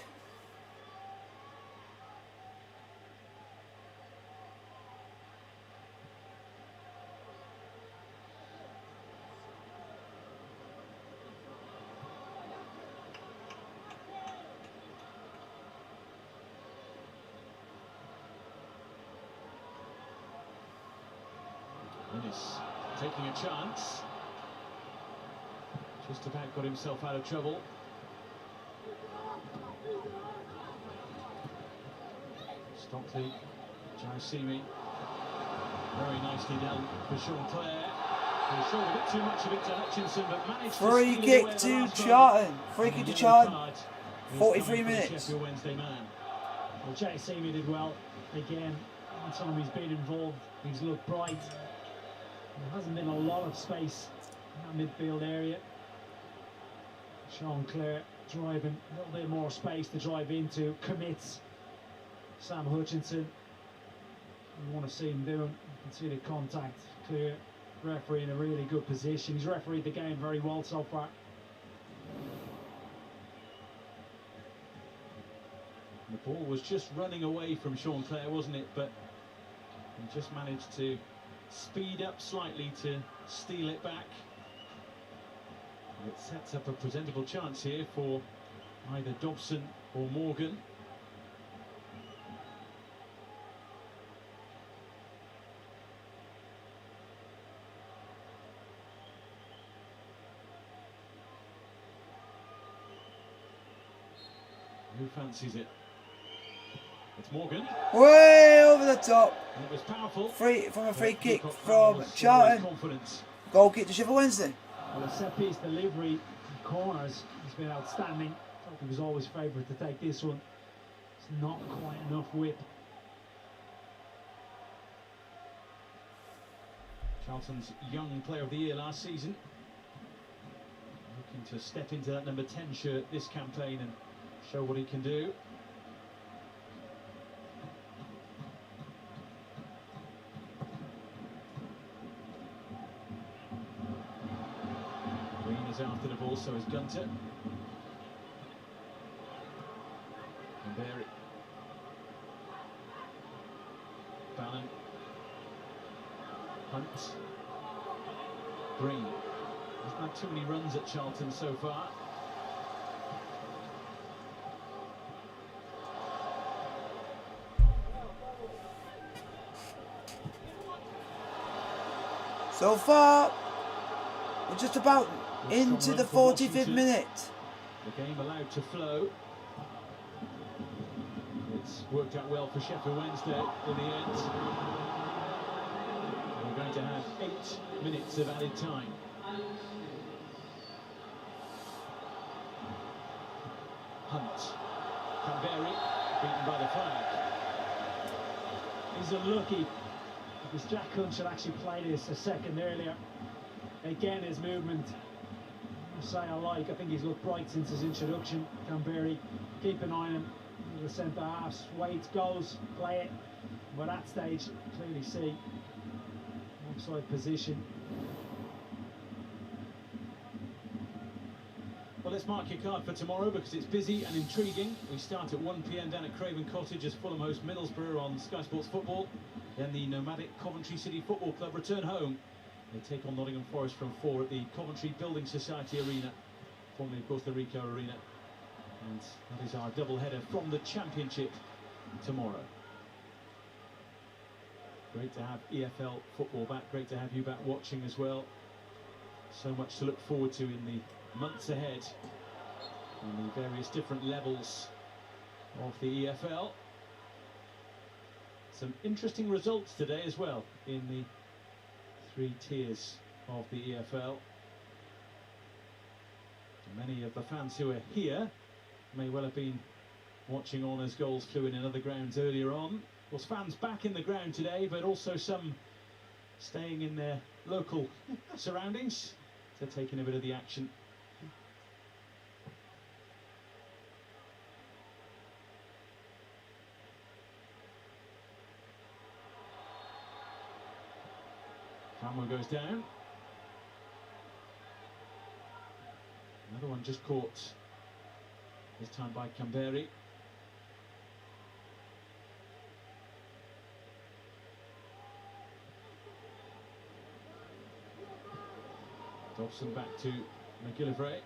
Innes taking a chance. Just about got himself out of trouble. Stockley, Jaisimi. Very nicely done for Sean Clare. He showed a bit too much of it to Hutchinson, but managed Free to kick to Charlton. Free kick to Charlton. 43 minutes. Wednesday man. Well, Jaisimi did well. Again, on time he's been involved, he's looked bright. There hasn't been a lot of space in that midfield area. Sean Clare driving a little bit more space to drive into, commits. Sam Hutchinson, you want to see him doing. You can see the contact. Clear referee in a really good position. He's refereed the game very well so far. The ball was just running away from Sean Clare, wasn't it? But he just managed to speed up slightly to steal it back. It sets up a presentable chance here for either Dobson or Morgan. Who fancies it? It's Morgan. Way over the top. And it was powerful. Free kick from Charlton. Goal kick to Sheff Wednesday. Well, a set piece delivery, corners, he's been outstanding. I thought he was always favourite to take this one. It's not quite enough whip. Charlton's young player of the year last season. Looking to step into that number 10 shirt this campaign and show what he can do. Green is after the ball, so is Gunter. And there it. Bannon. Hunt. Green. Hasn't had too many runs at Charlton so far. So far, we're just about into the 45th minute. The game allowed to flow. It's worked out well for Sheff Wednesday in the end. We're going to have 8 minutes of added time. Hunt. Canberry beaten by the flag. He's unlucky because Jack Hunt should actually play this a second earlier. Again, his movement, I say I like. I think he's looked bright since his introduction. Canberry, keep an eye on him. The centre halves, waits, goes, play it. By that stage, clearly see offside position. Well, let's mark your card for tomorrow because it's busy and intriguing. We start at 1 PM down at Craven Cottage as Fulham host Middlesbrough on Sky Sports Football. Then the nomadic Coventry City Football Club return home. They take on Nottingham Forest from 4 at the Coventry Building Society Arena, formerly of course the Ricoh Arena. And that is our double header from the Championship tomorrow. Great to have EFL football back, great to have you back watching as well. So much to look forward to in the months ahead on the various different levels of the EFL. Some interesting results today as well in the 3 tiers of the EFL. Many of the fans who are here may well have been watching on as goals flew in other grounds earlier on. Of course, fans back in the ground today, but also some staying in their local surroundings to take in a bit of the action. Camera goes down. Another one just caught, this time by Canberry. Dobson back to McGillivray.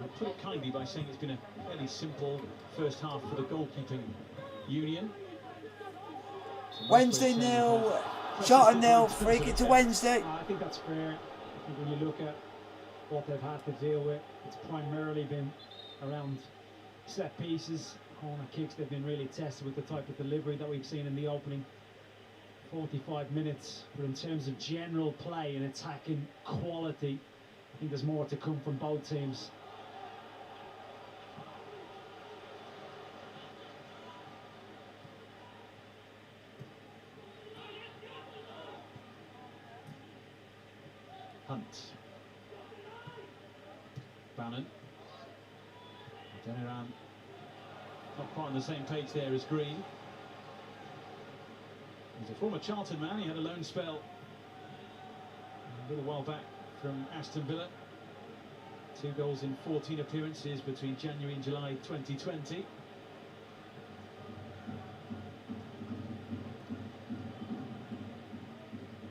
I'll put it kindly by saying it's been a fairly simple first half for the goalkeeping union. Wednesday 0, Charlton 0, free kick to Wednesday. I think that's fair. I think when you look at what they've had to deal with, it's primarily been around set pieces, corner kicks. They've been really tested with the type of delivery that we've seen in the opening 45 minutes. But in terms of general play and attacking quality, I think there's more to come from both teams. Hunt. Bannon. Deniran not quite on the same page there as Green. He's a former Charlton man. He had a loan spell a little while back from Aston Villa. 2 goals in 14 appearances between January and July 2020.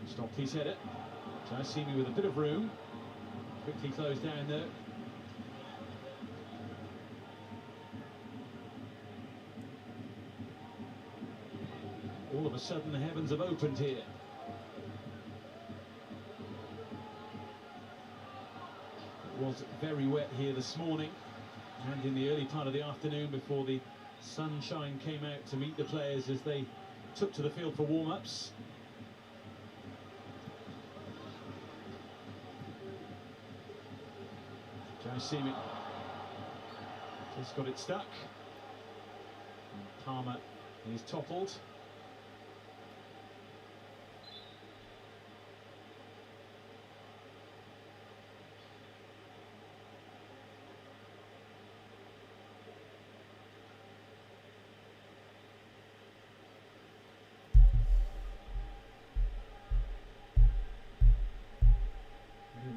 Stopped his header. So I see me with a bit of room. Quickly closed down though. All of a sudden the heavens have opened here. It was very wet here this morning and in the early part of the afternoon before the sunshine came out to meet the players as they took to the field for warm-ups. Nice seeming. Just got it stuck. And Palmer is toppled.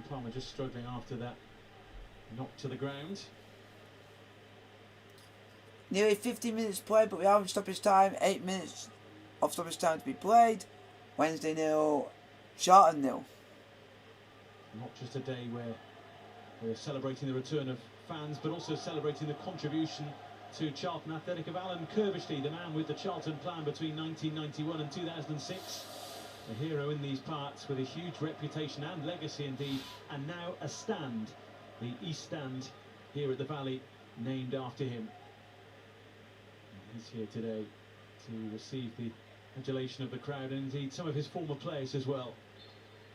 Palmer just struggling after that knock to the ground. Nearly 50 minutes played, but we haven't stoppage time. 8 minutes of stoppage time to be played. Wednesday 0, Charlton 0. Not just a day where we're celebrating the return of fans, but also celebrating the contribution to Charlton Athletic of Alan Curbishley, the man with the Charlton plan between 1991 and 2006. A hero in these parts with a huge reputation and legacy indeed, and now a stand, the East Stand here at the Valley, named after him. And he's here today to receive the adulation of the crowd and indeed some of his former players as well.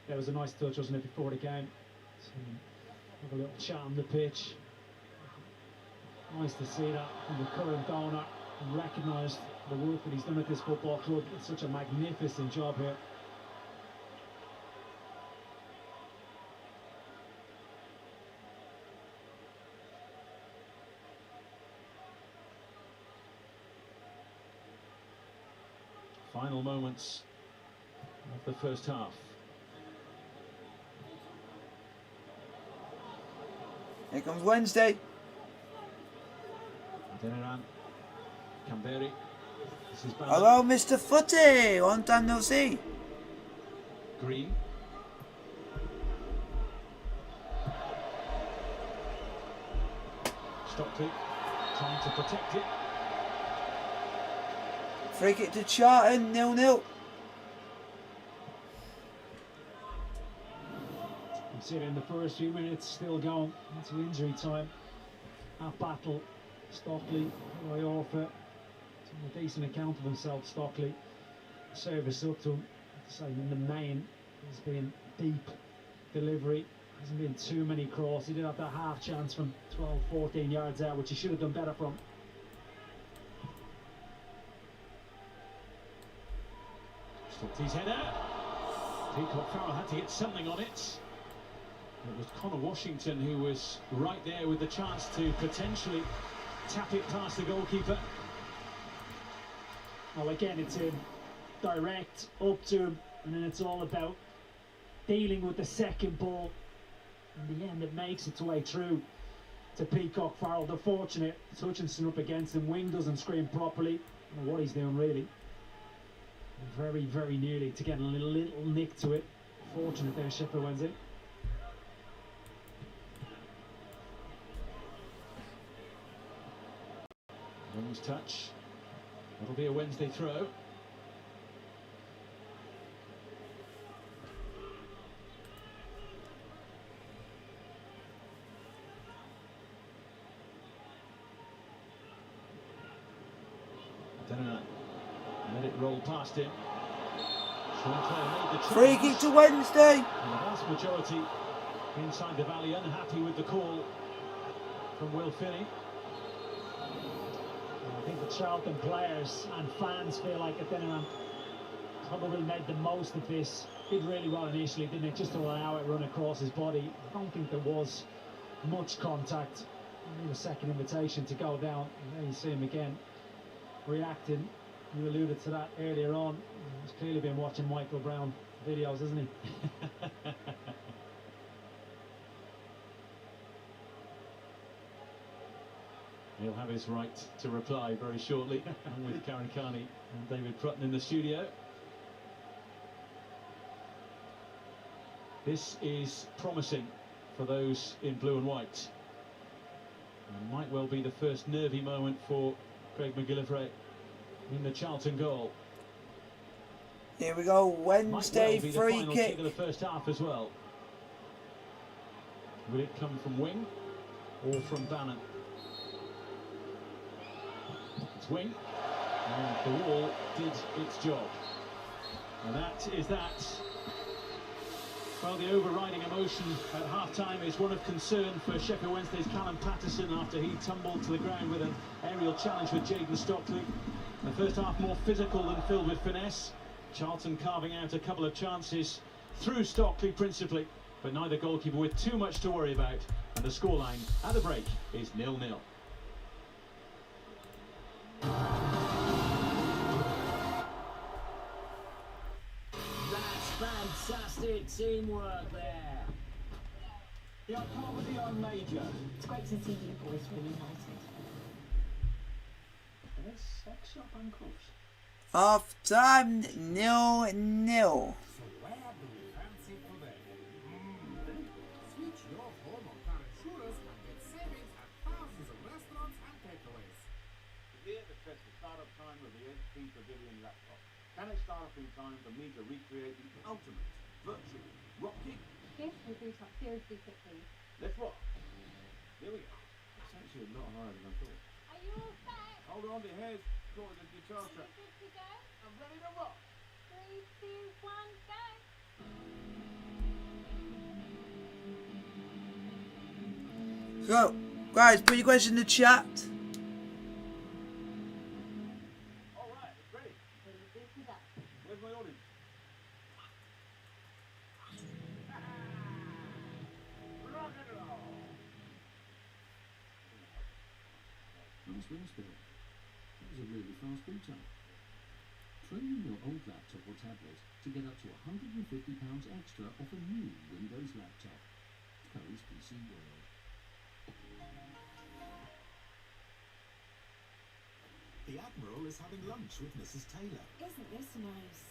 That was a nice touch, wasn't it, before the game? So, have a little chat on the pitch. Nice to see that from the current owner and recognise the work that he's done at this football club. It's such a magnificent job here. Final moments of the first half. Here comes Wednesday. Deneran, Camberi. This is Hello, Mr. Footy. Long time no see. Green. Stockley trying to protect it. Free kick to Charlton, 0-0. You see it in the first few minutes, still going into injury time. That battle, Stockley, right off it. A decent account of himself, Stockley. Service up to him. So in the main, it's been deep delivery. Hasn't been too many crosses. He did have that half chance from 12, 14 yards out, which he should have done better from. Stockley's header. Peacock Farrell had to get something on it. It was Connor Washington who was right there with the chance to potentially tap it past the goalkeeper. Well, again, it's in direct up to him, and then it's all about dealing with the second ball. In the end, it makes its way through to Peacock Farrell. The fortunate Hutchinson up against him. Wing doesn't screen properly. I don't know what he's doing really. Very, very nearly to get a little nick to it. Fortunate there, Sheff Wed. Wing's touch. That'll be a Wednesday throw. Deneran let it roll past him. Free kick to Wednesday. And the vast majority inside the Valley unhappy with the call from Will Finney. I think the Charlton players and fans feel like Deneran probably made the most of this. Did really well initially, didn't it? Just to allow it run across his body. I don't think there was much contact. Only a second invitation to go down. And there you see him again reacting. You alluded to that earlier on. He's clearly been watching Michael Brown videos, hasn't he? He'll have his right to reply very shortly. I'm with Karen Carney and David Prutton in the studio. This is promising for those in blue and white. And might well be the first nervy moment for Craig McGillivray in the Charlton goal. Here we go, Wednesday might well be free the final kick. kick of the first half as well. Will it come from Wing or from Bannon? It's Wing, and the wall did its job. And that is that. Well, the overriding emotion at half-time is one of concern for Sheffield Wednesday's Callum Patterson after he tumbled to the ground with an aerial challenge with Jayden Stockley. The first half more physical than filled with finesse. Charlton carving out a couple of chances through Stockley principally, but neither goalkeeper with too much to worry about. And the scoreline at the break is 0-0. That's fantastic teamwork there. The Carmody on Major. It's great to see you boys reunited. Let's sex up uncles. Half time 0-0. So where do you fancy today? Switch your home on car insurance and get savings at thousands of restaurants and takeaways. Here to test the startup time of the HP Pavilion laptop. Can it start up in time for me to recreate the ultimate virtual rock kick? Yes, we boot up seriously quickly. Let's rock. Here we go. It's actually a lot higher than I thought. Are you all set? Hold on, the hair's caught in the guitar Are you strap. good to go? I'm ready to rock. 3, 2, 1, go! So, guys, put your question in the chat. All right, it's ready. Are you good to go? Where's my audience? Rock and roll. Nice wing spin. That was a really fast boot up. Trade in your old laptop or tablet to get up to £150 extra off a new Windows laptop. Curry's PC World. The Admiral is having lunch with Mrs. Taylor. Isn't this nice?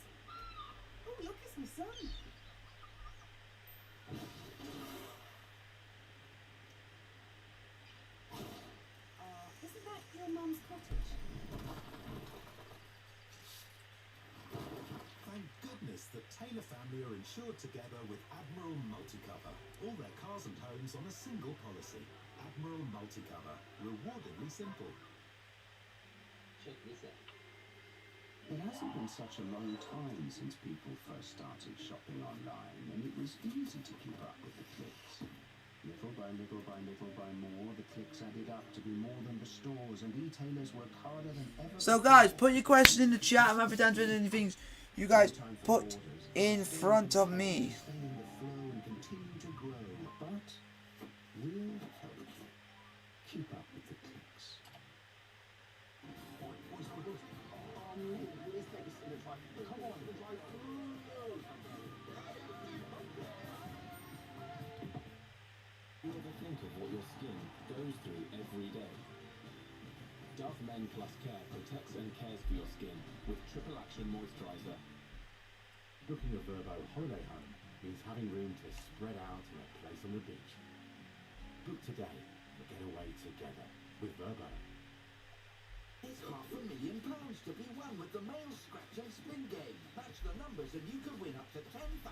Oh, look, it's my son. Isn't that your mum's cottage? Thank goodness the Taylor family are insured together with Admiral Multicover. All their cars and homes on a single policy. Admiral Multicover. Rewardingly simple. Check this out. It hasn't been such a long time since people first started shopping online, and it was easy to keep up with the clicks. Little by little by little by more, the clicks added up to be more than the stores, and retailers worked harder than ever. So, guys, put your question in the chat. I'm happy to answer anything you guys put in front of me. Stay in the flow and continue to grow, but we'll help you keep up with the clicks. You ever think of what your skin goes through every day? Dove Men Plus Care protects and cares for your skin with triple action moisturizer. Booking a Verbo holiday home means having room to spread out in a place on the beach. Book today and get away together with Verbo. It's £500,000 to be won with the Mail Scratch and Spin game. Match the numbers and you can win up to £10,000.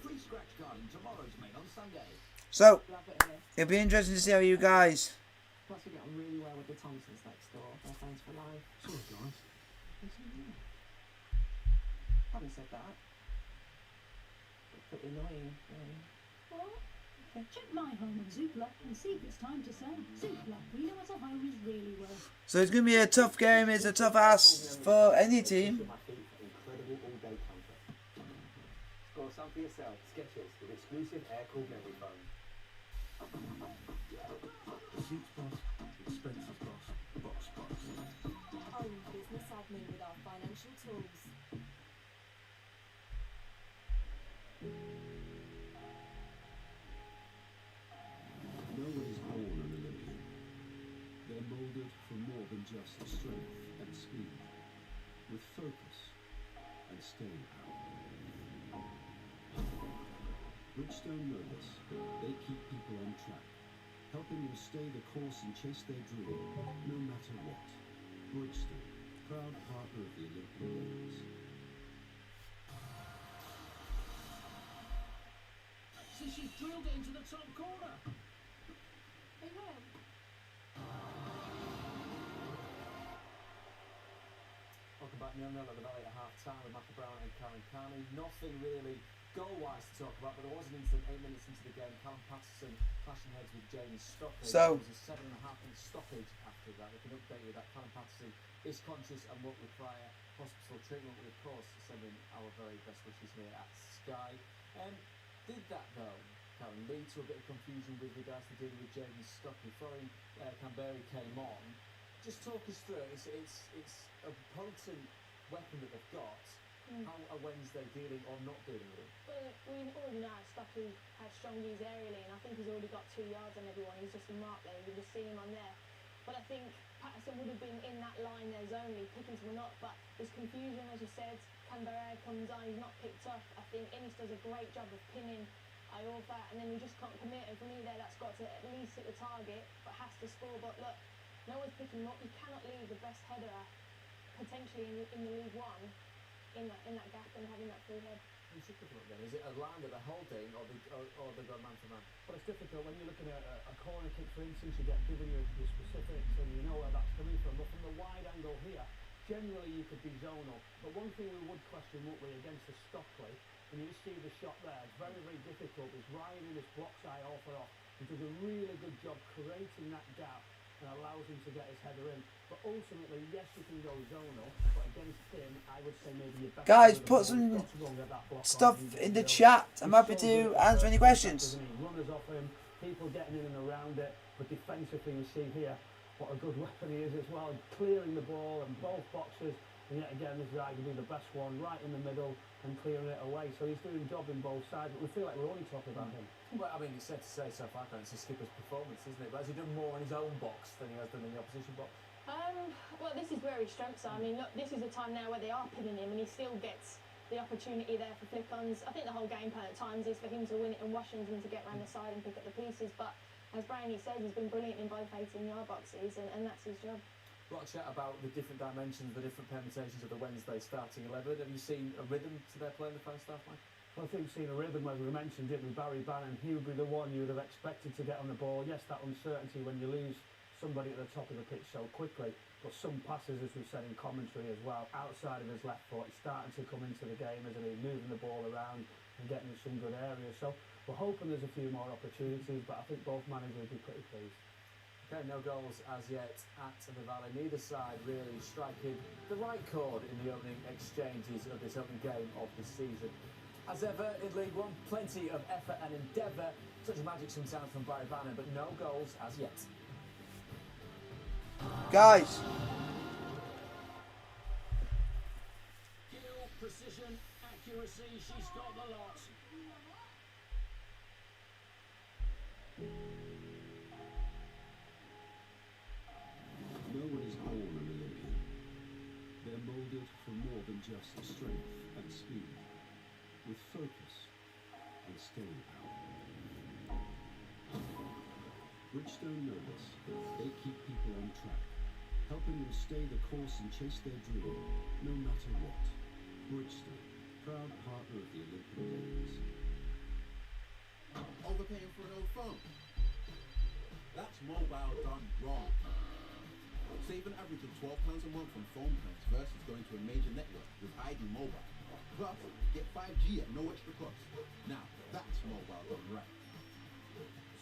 Free scratch card in tomorrow's Mail on Sunday. So, Love it here. it'll be interesting to see how you guys. Plus, we get on really well with the Thompsons next door. They're friends for life. Sorry guys. Having said that, it's pretty annoying. What? Check my home on Zoopla and see if it's time to sell. Zoopla, we know what a home is really worth. So it's going to be a tough game. It's a tough ask for any team. Incredible all-day comfort. Score some for yourself. Skechers with exclusive air-cooled memory foam. Seats boss, expenses boss, box boss. Own business admin with our financial tools. No one is born an Olympian. They're molded for more than just strength and speed, with focus and staying power. Bridgestone know this. They keep people on track, helping them stay the course and chase their dream, no matter what. Bridgestone, proud partner of the Olympic Games. So she's drilled it into the top corner. Welcome back, 0-0 at the Valley at half-time with Michael Brown and Karen Carney. Nothing really goal-wise to talk about, but there was an incident 8 minutes into the game. Callum Patterson clashing heads with James Stockley. So There was a 7.5-minute stoppage after that. We can update you that Callum Patterson is conscious and will require hospital treatment. We, of course, send in our very best wishes here at Sky. Did that, though, Karen, lead to a bit of confusion with regards to dealing with James Stockley? Florian Canberry came on. Just talk us through it. It's a potent weapon that they've got. How are Wednesday dealing or not dealing with it? Well, we already know Stockley has strong views aerially, and I think he's already got 2 yards on everyone. He's just a mark there. You can just see him on there. But I think Patterson would have been in that line there zonally. Pickens were not, but there's confusion, as you said. Canberra comes on, he's not picked up. I think Innes does a great job of pinning Iorfa, and then we just can't commit. And for me there, that's got to at least hit the target, but has to score. But look, no one's picking him up. You cannot leave the best header potentially in the League One in that gap and having that free head. You should pick him up then. Is it a line that they're holding, or they go man to man? Well, it's difficult when you're looking at a corner kick, for instance. You get given your specifics and you know where that's coming from. But from the wide angle here, generally you could be zonal. But one thing we would question, wouldn't we, against the Stockley, and you just see the shot there, it's very, very difficult. There's Ryan in his blocks Iorfa off. He does a really good job creating that gap and allows him to get his header in. But ultimately, yes, you can go zonal, but against him, I would say maybe you're better. Guys, put some stuff in the chat. I'm happy to answer any questions. Runners off him, people getting in and around it, but defensively you see here what a good weapon he is as well, clearing the ball in both boxes. And yet again, this is arguably the best one, right in the middle and clearing it away. So he's doing a job in both sides, but we feel like we're only talking about him. Well, I mean, it's safe to say so far, it's a skipper's performance, isn't it? But has he done more in his own box than he has done in the opposition box? Well, this is where his strengths are. I mean, look, this is a time now where they are pinning him, and he still gets the opportunity there for flick-ons. I think the whole game plan at times is for him to win it in Washington to get round the side and pick up the pieces. But as Brownie says, he's been brilliant in both 18-yard boxes, and that's his job. A lot of chat about the different dimensions, the different permutations of the Wednesday starting 11. Have you seen a rhythm to their play in the first half, Mike? Well, I think we've seen a rhythm, as we mentioned, didn't we? Barry Bannon, he would be the one you would have expected to get on the ball. Yes, that uncertainty when you lose somebody at the top of the pitch so quickly, but some passes, as we've said in commentary as well, outside of his left foot, he's starting to come into the game, isn't he? Moving the ball around and getting in some good areas. So we're hoping there's a few more opportunities, but I think both managers will be pretty pleased. Okay, no goals as yet at the Valley. Neither side really striking the right chord in the opening exchanges of this opening game of the season. As ever in League One, plenty of effort and endeavour. Such a magic sometimes from Barry Bannon, but no goals as yet. Guys. Skill, precision, accuracy, she's got the lot. No one is born an Olympian. They're moulded for more than just strength and speed, with focus and staying power. Bridgestone know this. They keep people on track, helping them stay the course and chase their dream, no matter what. Bridgestone, proud partner of the Olympic Games. Overpaying for an old phone. That's mobile done wrong. Save an average of £12 a month on phone plans versus going to a major network with ID Mobile. Plus, get 5G at no extra cost. Now, that's mobile done right.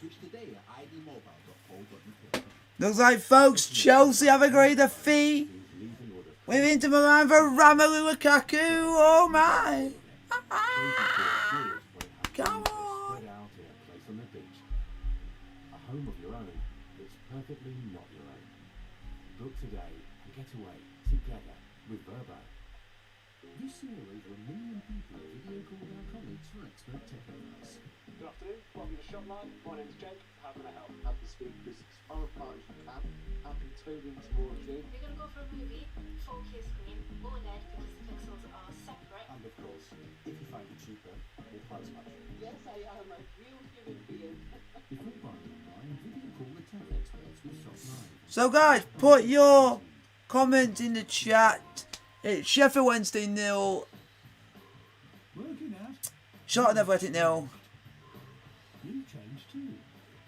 Switch today at idmobile.co.uk. Looks like, folks, Chelsea have agreed a fee with Inter Milan for Romelu Lukaku. Oh my! Come on! Spread out in a place on the beach. A home of your own that's perfectly not your own. Book today and get away together with Verbo. This year, over 1 million people have video called our colleagues for expert tech advice. Good afternoon, welcome to Shopline. My name is Jake. How can I help? Happy to speak with as far apart as you can. Happy to tune towards you. We're going to go for a movie, 4K screen, OLED because the pixels are separate. And of course, if you find it cheaper, we'll price match. Yes, I am a real human being. Before buying online, video call the tech experts with Shopline. So, guys, put your comments in the chat. It's Sheffield Wednesday 0. Working out. Charlton Athletic 0. You've changed too.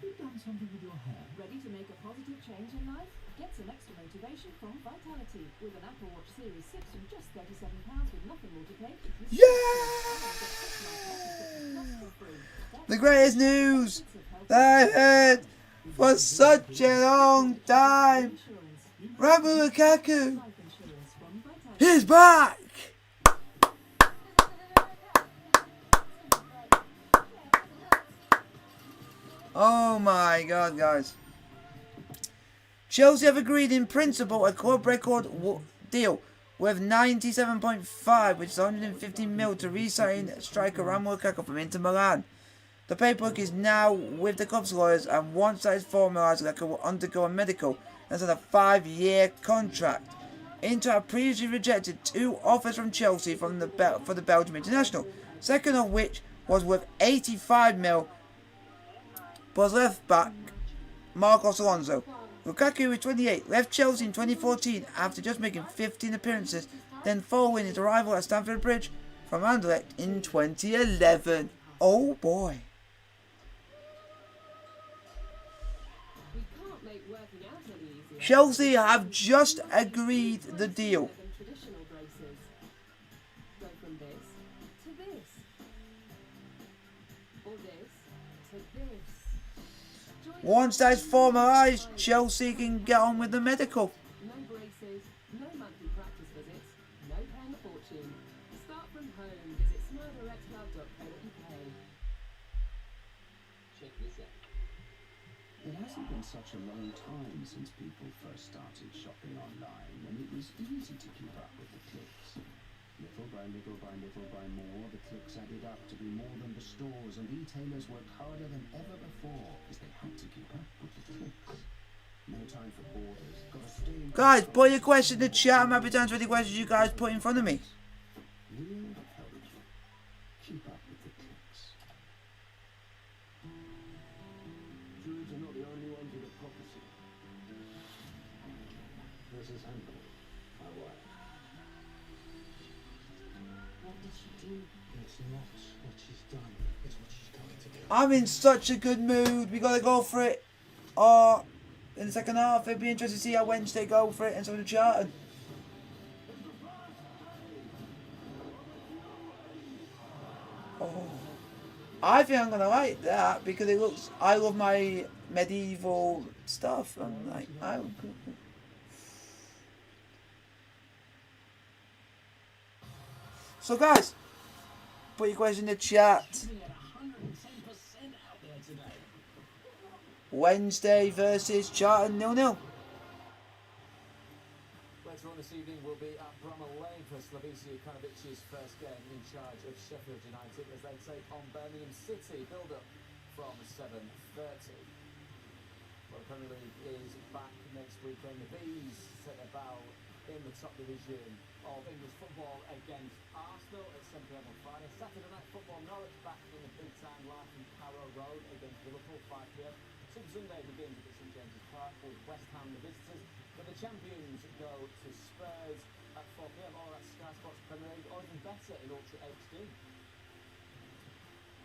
You've done something with your hair. Ready to make a positive change in life? Get some extra motivation innovation from Vitality with an Apple Watch Series 6 from just £37 with nothing more to pay. Yeah! The greatest news that I've heard for such a long time. Romelu Lukaku, he's back! Oh my god, guys. Chelsea have agreed in principle a club record deal worth 97.5, which is 115 mil, to re-sign striker Romelu Lukaku from Inter Milan. The paperwork is now with the club's lawyers, and once that is formalised, Lukaku will undergo a medical and sign a 5-year contract. Inter have previously rejected 2 offers from Chelsea for the Belgium international, second of which was worth 85 mil, plus left back Marcos Alonso. Lukaku, is 28, left Chelsea in 2014 after just making 15 appearances, then following his arrival at Stamford Bridge from Anderlecht in 2011. Oh boy. Chelsea have just agreed the deal. Once that is formalised, Chelsea can get on with the medical. No braces, no monthly practice visits, no paying a fortune. Start from home. Visit smilerxcloud.co.uk. Check this out. It hasn't been such a long time since people first started shopping online, and it was easy to keep up with the clicks. Little by little by little by more, the clicks added up to be more than the stores, and retailers worked harder than ever before because they had to keep up with the clicks. No time for borders. Gotta stay in Guys, put your question in the chat. I'm happy to answer any questions you guys put in front of me. We'll help you keep up with the clicks. Druids are not the only ones with a prophecy. This is Amber, my wife. What did she do? It's not what she's done, it's what she's going to do. I'm in such a good mood. We gotta go for it. Or in the second half, it'd be interesting to see how Wednesday go for it and some of the Charlton. Oh, I think I'm gonna like that because it looks. I love my medieval stuff. I'm like, So guys, put your question in the chat. Wednesday versus Charlton 0-0. Later on this evening we'll be at Bramall Lane for Slavisa Kanovic's first game in charge of Sheffield United as they take on Birmingham City. Build up from 7:30. Well, the Premier League is back next weekend. The Bees set a bow in the top division of English football against Arsenal at 7 p.m. on Friday. Saturday night football, Norwich back in the big time live from Carrow Road against Liverpool, 5 p.m. Sunday begins at St James's Park with West Ham the visitors, but the champions go to Spurs at 4 p.m. or at Sky Sports Premier League, or even better in Ultra HD.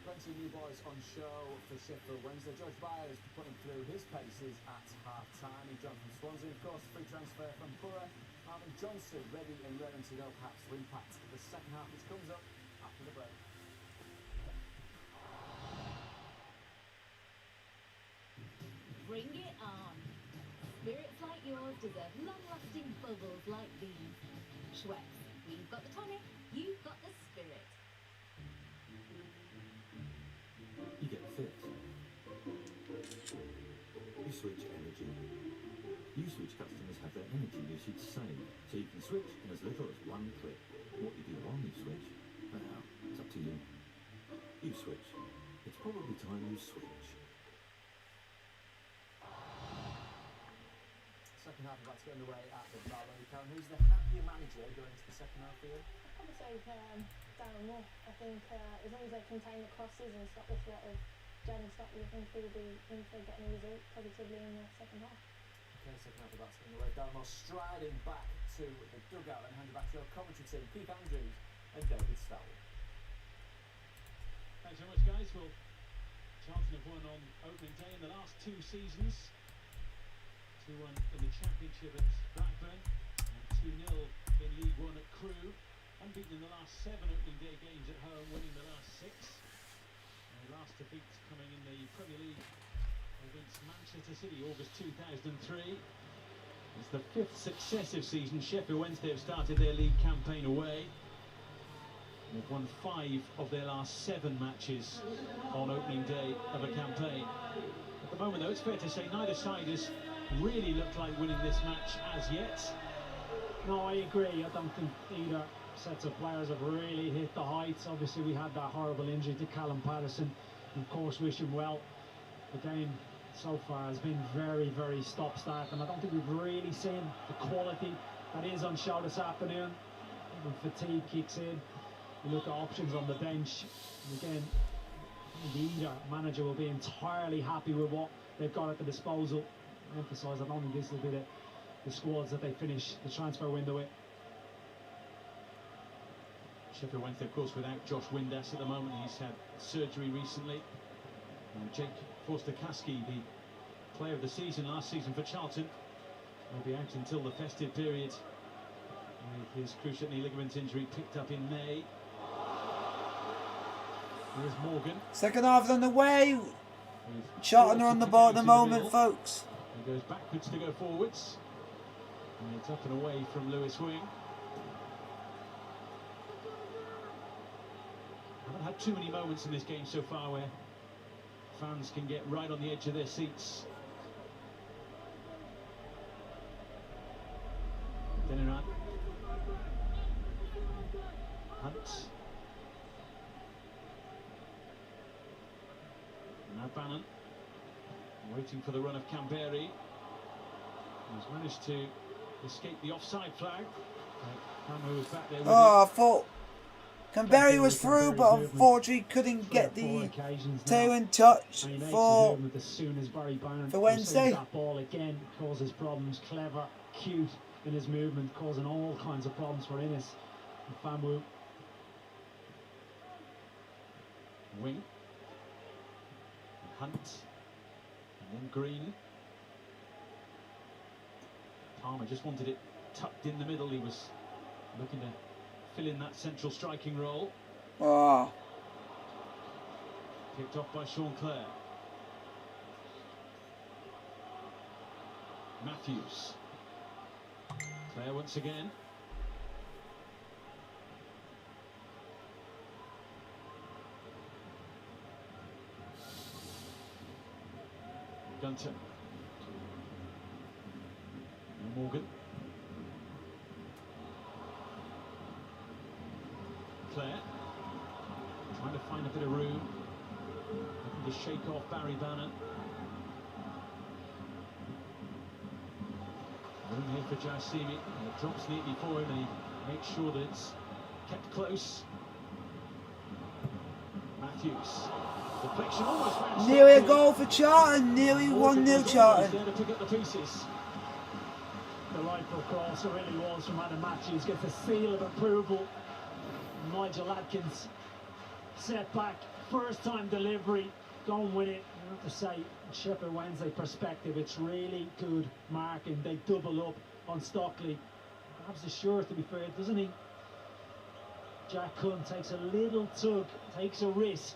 Plenty of new boys on show for Sheffield Wednesday. George Byers putting through his paces at half-time. He's John from Swansea, of course, free transfer from Borough. Marvin Johnson ready and raring to go, perhaps to impact the second half, which comes up after the break. Bring it on. Spirits like yours deserve long-lasting bubbles like these. Schweppes, we've got the tonic, you've got the spirit. You get fit. You switch energy. You switch customers have their energy usage saved, so you can switch in as little as 1 click. What you do while you switch, well, it's up to you. You switch. It's probably time you switch. Second half about to get underway at the Valley. Karen, who's the happier manager going into the second half for you? I'd probably say Darren Moore. I think as long as they contain the crosses and stop the threat of Jadon Stockley, I think he'll be in for getting a result positively in the second half. Okay, second half about to get underway. Darren Moore striding back to the dugout and handing back to our commentary team, Keith Andrews and David Stowell. Thanks very much, guys. Well, Charlton have won on opening day in the last 2 seasons. 2-1 in the Championship at Blackburn, and 2-0 in League One at Crewe. Unbeaten in the last 7 opening day games at home, winning the last 6. Their last defeat coming in the Premier League against Manchester City, August 2003. It's the 5th successive season Sheffield Wednesday have started their league campaign away. They've won 5 of their last 7 matches on opening day of a campaign. At the moment, though, it's fair to say neither side has really looked like winning this match as yet. No, I agree. I don't think either sets of players have really hit the heights. Obviously, we had that horrible injury to Callum Patterson. Of course, wish him well. The game so far has been very, very stop-start, and I don't think we've really seen the quality that is on show this afternoon. When fatigue kicks in, you look at options on the bench, and again, either manager will be entirely happy with what they've got at the disposal. I emphasise, I don't think this will be the squads that they finish the transfer window with. Sheffield Wednesday, of course, without Josh Windass at the moment. He's had surgery recently. And Jake Forster-Caskey, the player of the season last season for Charlton, will be out until the festive period with his cruciate knee ligament injury picked up in May. Here's Morgan. Second half on the way. Charlton are on the ball at the moment, folks. He goes backwards to go forwards. And it's up and away from Lewis Wing. Haven't had too many moments in this game so far where fans can get right on the edge of their seats. Deniran. Hunt. Now Bannon. Waiting for the run of Camberi. He's managed to escape the offside flag. Hammer was back there with I thought Camberi was through, but unfortunately couldn't get the toe-in touch for Wednesday. That ball again causes problems. Clever, cute in his movement, causing all kinds of problems for Innes and Famu. Wing. Hunt. And then Green. Palmer just wanted it tucked in the middle. He was looking to fill in that central striking role. Oh. Picked off by Sean Clare. Matthews. Clare once again. Gunter. Morgan. Clare. Trying to find a bit of room. Looking to shake off Barry Bannon. Room here for Jassimi. And it drops neatly for him and he makes sure that it's kept close. Matthews. Deflection almost found. Nearly a goal for Charlton. Nearly 1-0 Charlton. There to pick up the pieces. Delightful cross, it really was from Adam Matthews. Gets a seal of approval. Nigel Atkins set back, first time delivery, going with it. I have to say, Sheffield Wednesday perspective, it's really good marking. They double up on Stockley. Perhaps the sure, to be fair, doesn't he? Jack Hunt takes a little tug, takes a risk.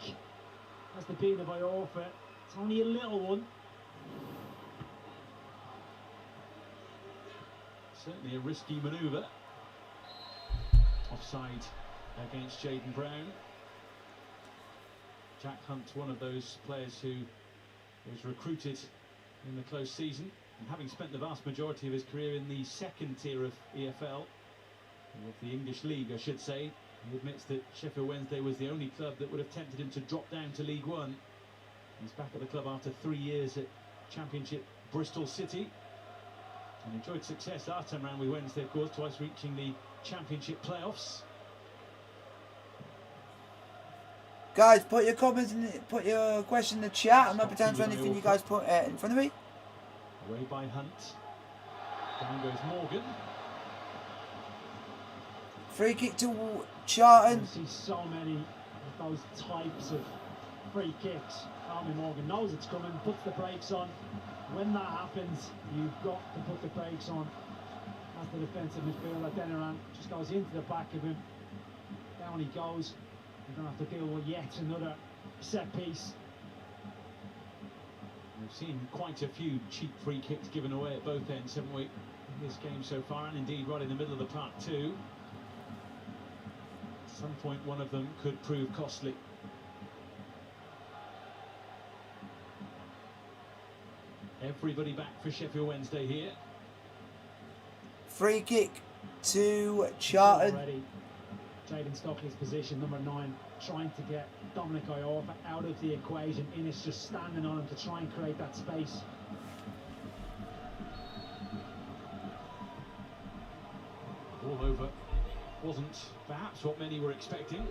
Has to beat it by Orfa. It's only a little one. Certainly a risky manoeuvre. Offside against Jaden Brown. Jack Hunt, one of those players who was recruited in the close season, and having spent the vast majority of his career in the second tier of EFL, of the English League I should say, he admits that Sheffield Wednesday was the only club that would have tempted him to drop down to League One. He's back at the club after 3 years at Championship Bristol City, and enjoyed success last time round with Wednesday, of course, twice reaching the Championship playoffs. Guys, put your comments in, put your question in the chat. I'm happy to answer anything you guys put in front of me. Away by Hunt. Down goes Morgan. Free kick to Charlton. I see so many of those types of free kicks. Army Morgan knows it's coming, puts the brakes on, when that happens, you've got to put the brakes on. As the defensive midfielder, Deniran just goes into the back of him. Down he goes. You're going to have to deal with yet another set piece. We've seen quite a few cheap free kicks given away at both ends, haven't we, in this game so far, and indeed right in the middle of the park too. At some point one of them could prove costly. Everybody back for Sheffield Wednesday here. Free kick to Charlton. Already Jayden Stockley's position, number 9, trying to get Dominic Iorfa out of the equation. Innes just standing on him to try and create that space. All over wasn't perhaps what many were expecting.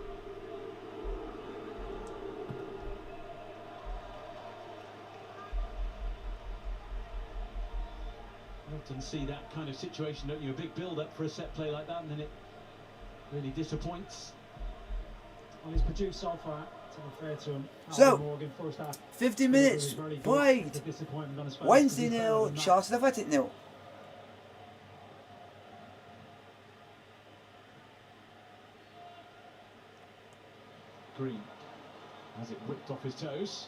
You often see that kind of situation, don't you? A big build-up for a set play like that, and then it really disappoints. Well, he's produced so far, to be fair to him. So, Morgan, first half, 50 minutes played. Wednesday 0, Charlton Athletic 0. Green has it whipped off his toes.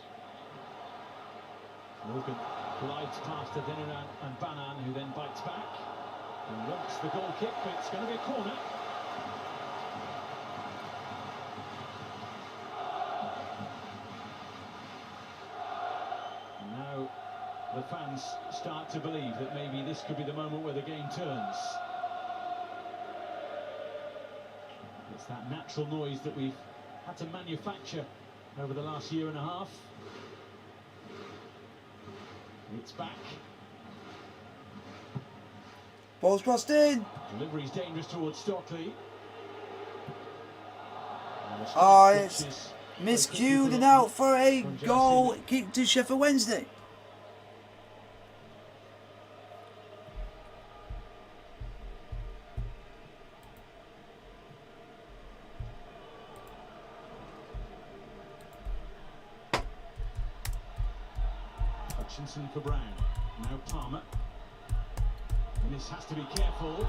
Morgan glides past Adeniran and Banan, who then bites back and wants the goal kick, but it's going to be a corner. And now the fans start to believe that maybe this could be the moment where the game turns. It's that natural noise that we've had to manufacture over the last year and a half. It's back. Ball's crossed in. Delivery's dangerous towards Stockley. Oh, it's miscued and out for a goal kick to Sheffield Wednesday. Hutchinson for Brown. Now Palmer. And this has to be careful.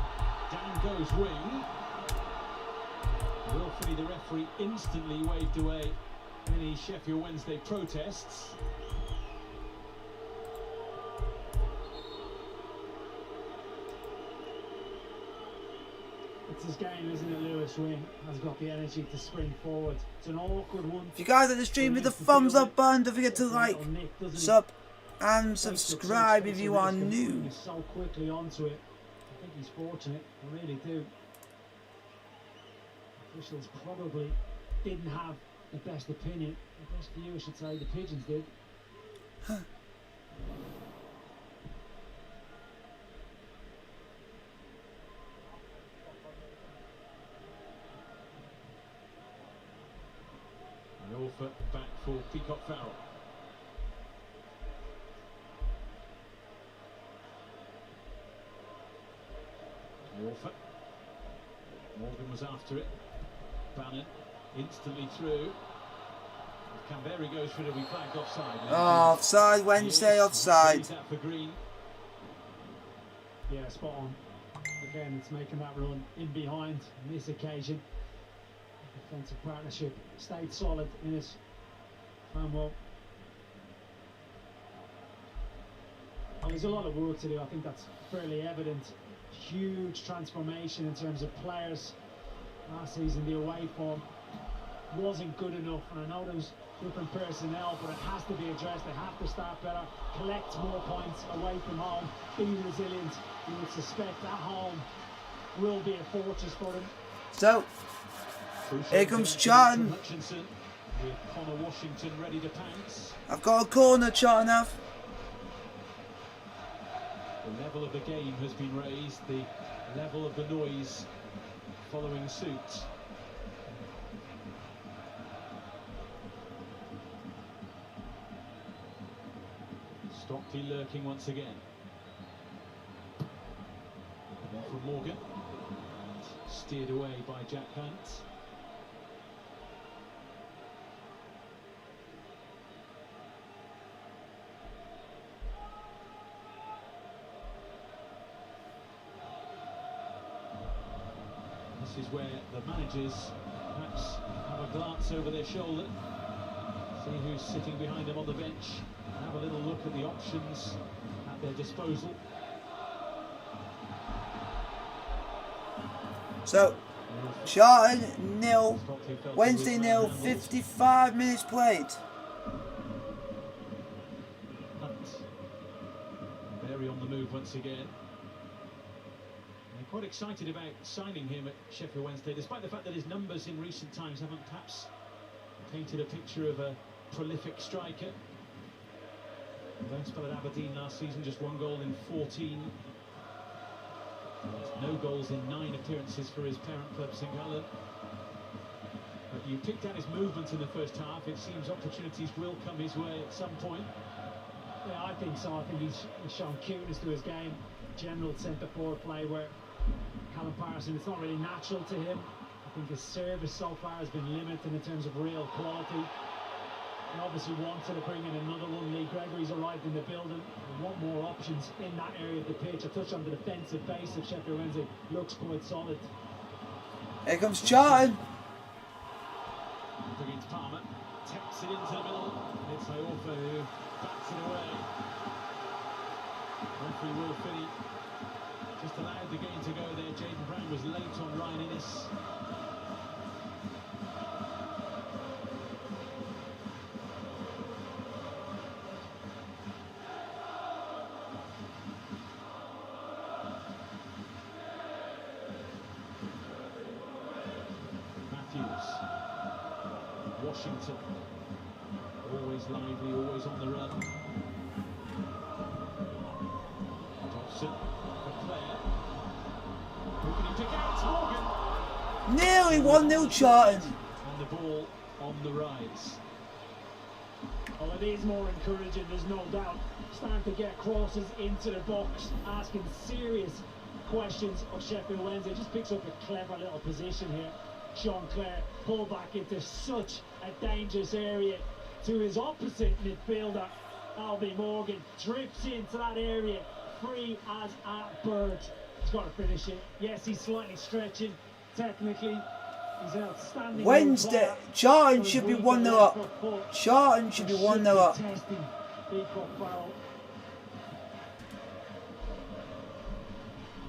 Down goes Wing. Willfully, the referee instantly waved away any Sheffield Wednesday protests. It's his game, isn't it? Lewis Wing has got the energy to spring forward. It's an awkward one. If you guys like the stream, hit the thumbs up button. Don't forget to like, sub, and subscribe if you are new. So quickly onto it. I think he's fortunate. I really do. Officials probably didn't have the best opinion. The best view, I should say. The Pigeons did. Norfolk back for Peacock Farrell. Norfolk. Morgan was after it. Bannon instantly through. Canberra goes for it, it'll be flagged offside. Offside, Wednesday, offside. That for Green. Yeah, spot on. Again, it's making that run in behind on this occasion. Defensive partnership stayed solid in his well. Well, there's a lot of work to do. I think that's fairly evident. Huge transformation in terms of players. Last season, the away form wasn't good enough, and I know there's different personnel, but it has to be addressed. They have to start better, collect more points away from home, be resilient. You would suspect at home will be a fortress for them. So, here comes Charlton. Hutchinson with Connor Washington ready to pounce. I've got a corner, Charlton have. The level of the game has been raised, the level of the noise following suit. Stockley lurking once again. And then from Morgan. Steered away by Jack Hunt. This is where the managers perhaps have a glance over their shoulder, see who's sitting behind them on the bench, and have a little look at the options at their disposal. So, Charlton 0, Wednesday 0, 55 minutes played. Very on the move once again. They're quite excited about signing him at Sheffield Wednesday, despite the fact that his numbers in recent times haven't perhaps painted a picture of a prolific striker. Lone spell at Aberdeen last season, just 1 goal in 14. No goals in 9 appearances for his parent club, St Gallen. But you picked out his movement in the first half. It seems opportunities will come his way at some point. Yeah, I think so. I think he's shown cuteness to his game. General centre-forward play where Callum Parsons, it's not really natural to him. I think his service so far has been limited in terms of real quality. They obviously wanted to bring in another one. Lee Gregory's arrived in the building. They want more options in that area of the pitch. A touch on the defensive base of Sheffield Wednesday looks quite solid. Here comes Charlton. Against Palmer, taps it into the middle. It's Iorfa who bats it away. Referee Will Finney just allowed the game to go there. Jaden Brown was late on Ryan Innes. Washington, always lively, always on the run. Dobson for Clare. Who can he pick out? Morgan. Nearly 1-0 Charlton. And the ball on the rise. Well, it is more encouraging, there's no doubt. Starting to get crosses into the box, asking serious questions of Sheffield Wednesday. Just picks up a clever little position here. Sean Clare pulled back into such a dangerous area to his opposite midfielder. Albie Morgan drifts into that area, free as a bird. He's got to finish it. Yes, he's slightly stretching. Technically, he's an outstanding. Wednesday, Charlton should be 1-0 up. Charlton should be 1-0 up.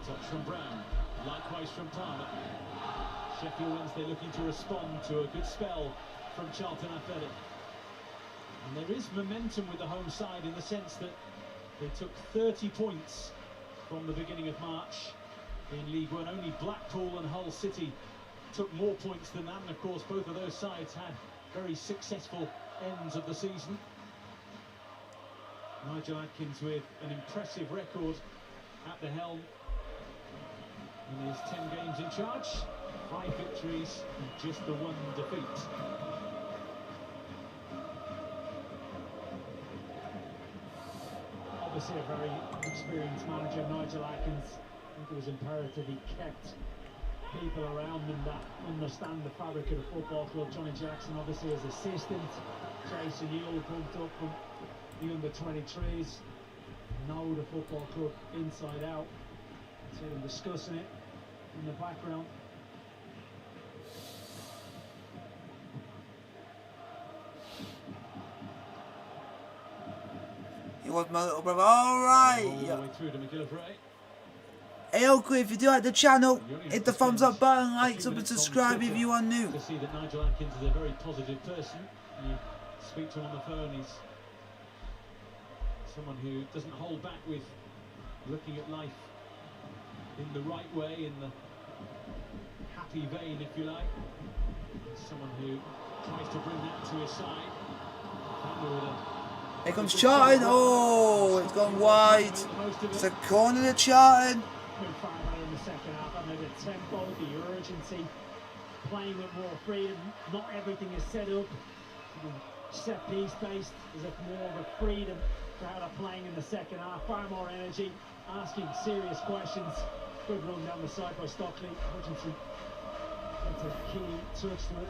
Touch from Brown, likewise from Palmer. Sheffield Wednesday looking to respond to a good spell from Charlton Athletic. And there is momentum with the home side in the sense that they took 30 points from the beginning of March in League One. Only Blackpool and Hull City took more points than that, and of course both of those sides had very successful ends of the season. Nigel Adkins with an impressive record at the helm in his 10 games in charge. 5 victories and just the 1 defeat. Obviously a very experienced manager, Nigel Adkins. I think it was imperative he kept people around him that understand the fabric of the football club. Johnny Jackson obviously as assistant. Jason Ewell pumped up from the under-23s. Know the football club inside out. See them discussing it in the background. He was my little brother. Alright. Hey Oakley, if you do like the channel, hit the thumbs up button, like, sub and subscribe if you are new. To see that Nigel Adkins is a very positive person. You speak to him on the phone, he's someone who doesn't hold back with looking at life in the right way, in the happy vein, if you like. Someone who tries to bring that to his side. Here comes Charlton. Oh, it's gone wide. It's a corner to Charlton. Good far better in the second half. I mean, the tempo, the urgency, playing with more freedom. Not everything is set up. Set piece based. There's more of a freedom for how they're playing in the second half. Far more energy, asking serious questions. Good run down the side by Stockley. Hutchinson. That's a key touch to it.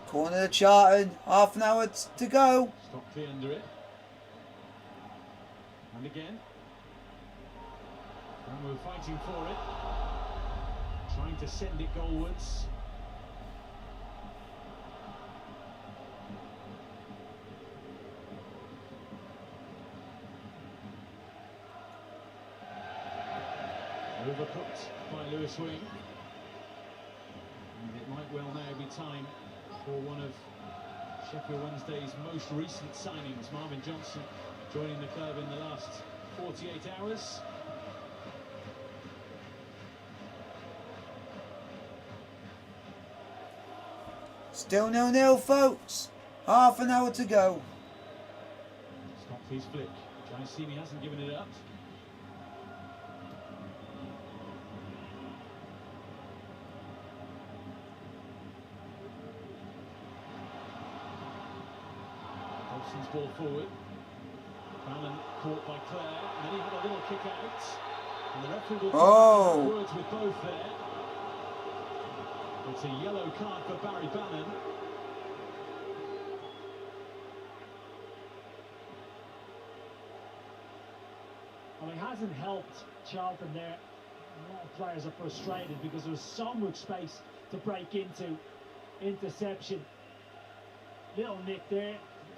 Corner to Charlton. Half an hour to go. Stockley under it. And again. And we're fighting for it. Trying to send it goalwards. Overcooked by Lewis Wing. And it might well now be time for one of Sheffield Wednesday's most recent signings, Marvin Johnson, joining the club in the last 48 hours. Still 0-0, folks. Half an hour to go. Stockley's flick. Jaisimi hasn't given it up. Dobson's ball forward. Bannon caught by Clare, and then he had a little kick out. And the referee will take words with both there. It's a yellow card for Barry Bannon. Well, it hasn't helped Charlton there. A lot of players are frustrated because there was so much space to break into. Interception. Little nick there.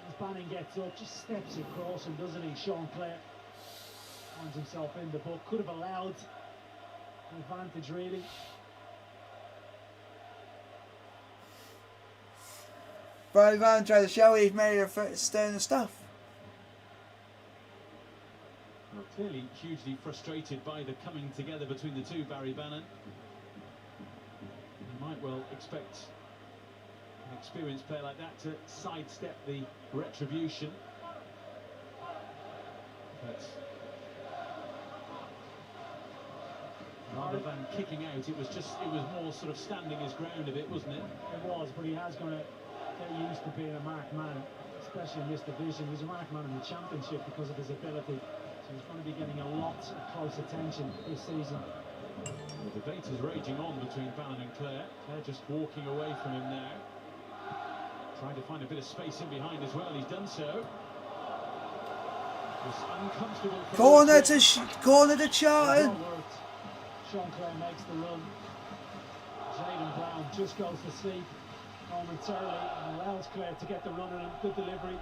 As Bannon gets up, just steps across him, doesn't he? Sean Clare finds himself in the book. Could have allowed an advantage, really. Barry Bannon tried to show he's made a stone and stuff. Well, clearly hugely frustrated by the coming together between the two, Barry Bannon. You might well expect an experienced player like that to sidestep the retribution. But rather than kicking out, it was more sort of standing his ground a bit, wasn't it? It was, but he has going to get used to being a marked man, especially in this division. He's a marked man in the Championship because of his ability. So he's going to be getting a lot of close attention this season. The debate is raging on between Bannon and Clare. Clare just walking away from him now. Trying to find a bit of space in behind as well. He's done so. It's uncomfortable. Corner to Charlton. Sean Clare makes the run. Jayden Brown just goes to sleep momentarily and allows Clare to get the run and a good delivery.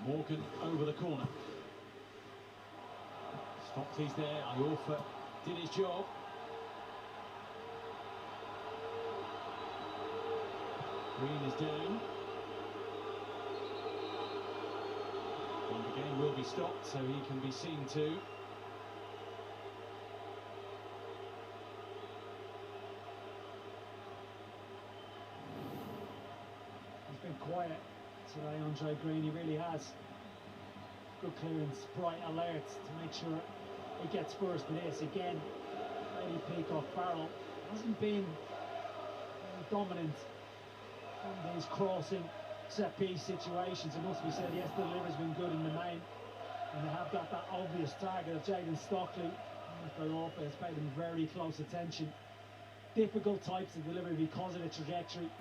Morgan over the corner. Stockley's there. Iorfa did his job. Green is down. And the game will be stopped, so he can be seen too. He's been quiet today, Andre Green. He really has. Good clearance, bright alert to make sure he gets first in this. Again, Lady Peacock Farrell hasn't been dominant in these crossing set-piece situations. It must be said, yes, the delivery's been good in the main, and they have got that obvious target of Jaden Stockley. Mr. Lopez has paid him very close attention. Difficult types of delivery because of the trajectory.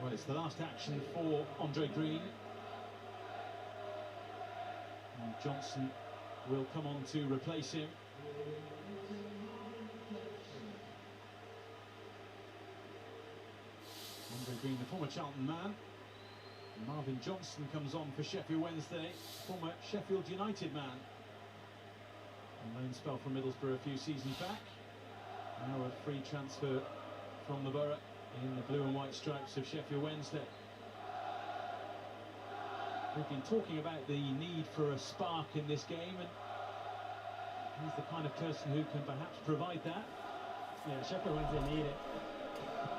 Well, it's the last action for Andre Green. And Johnson will come on to replace him. Andre Green, the former Charlton man. And Marvin Johnson comes on for Sheffield Wednesday, former Sheffield United man. A loan spell from Middlesbrough a few seasons back. Now a free transfer from the Borough in the blue and white stripes of Sheffield Wednesday. We've been talking about the need for a spark in this game, and he's the kind of person who can perhaps provide that. Yeah, Sheffield Wednesday need it.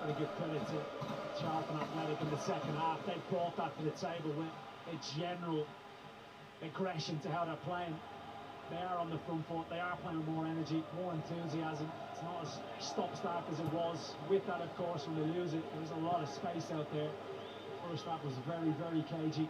Very good credit to Charlton Athletic in the second half. They brought that to the table with a general aggression to how they're playing. They are on the front foot, they are playing with more energy, more enthusiasm. It's not as stop-start as it was. With that, of course, when they lose it, there's a lot of space out there. First half was very, very cagey.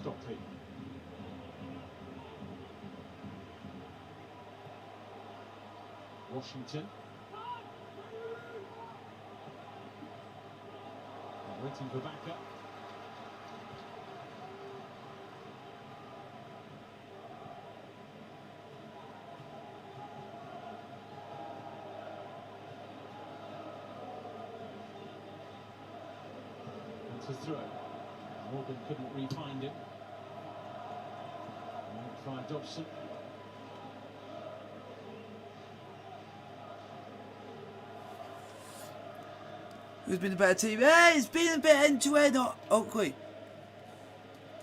Stockley. Washington. Waiting for backup. That's a throw. Morgan couldn't re-find him. Try Dobson. Who's been the better team? Hey, it's been a bit end-to-end. Okay.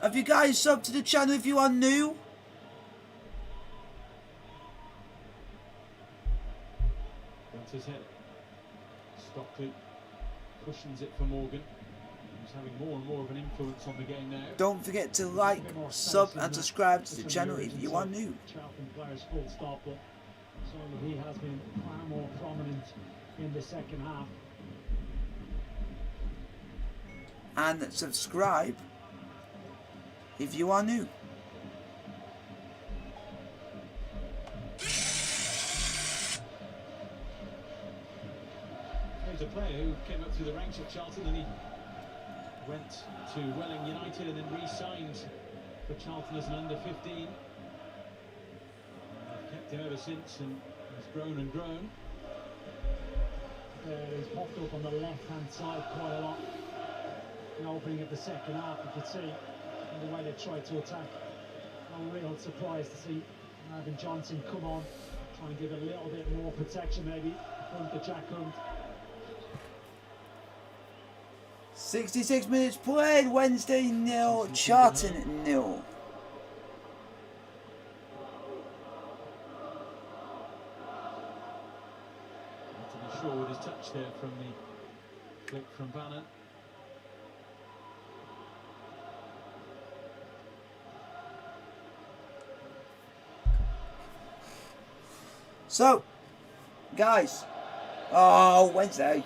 Have you guys subbed to the channel if you are new? That's his head. Stockley cushions it for Morgan. He's having more and more of an influence on the game now. Don't forget to like, sub and subscribe to the channel if you are new. Charlton players full stop, but certainly he has been far more prominent in the second half. And subscribe if you are new. He's a player who came up through the ranks at Charlton and he went to Welling United and then re-signed for Charlton as an under-15. They've kept him ever since and he's grown and grown. He's popped up on the left-hand side quite a lot. The opening of the second half, you could see in the way they tried to attack. No real surprise to see Marvin Johnson come on, try and give a little bit more protection maybe from the Jack Hunt. 66 minutes played, Wednesday 0, Charlton 0. To be sure with his touch there from the flick from Bannon. So, guys, oh, Wednesday.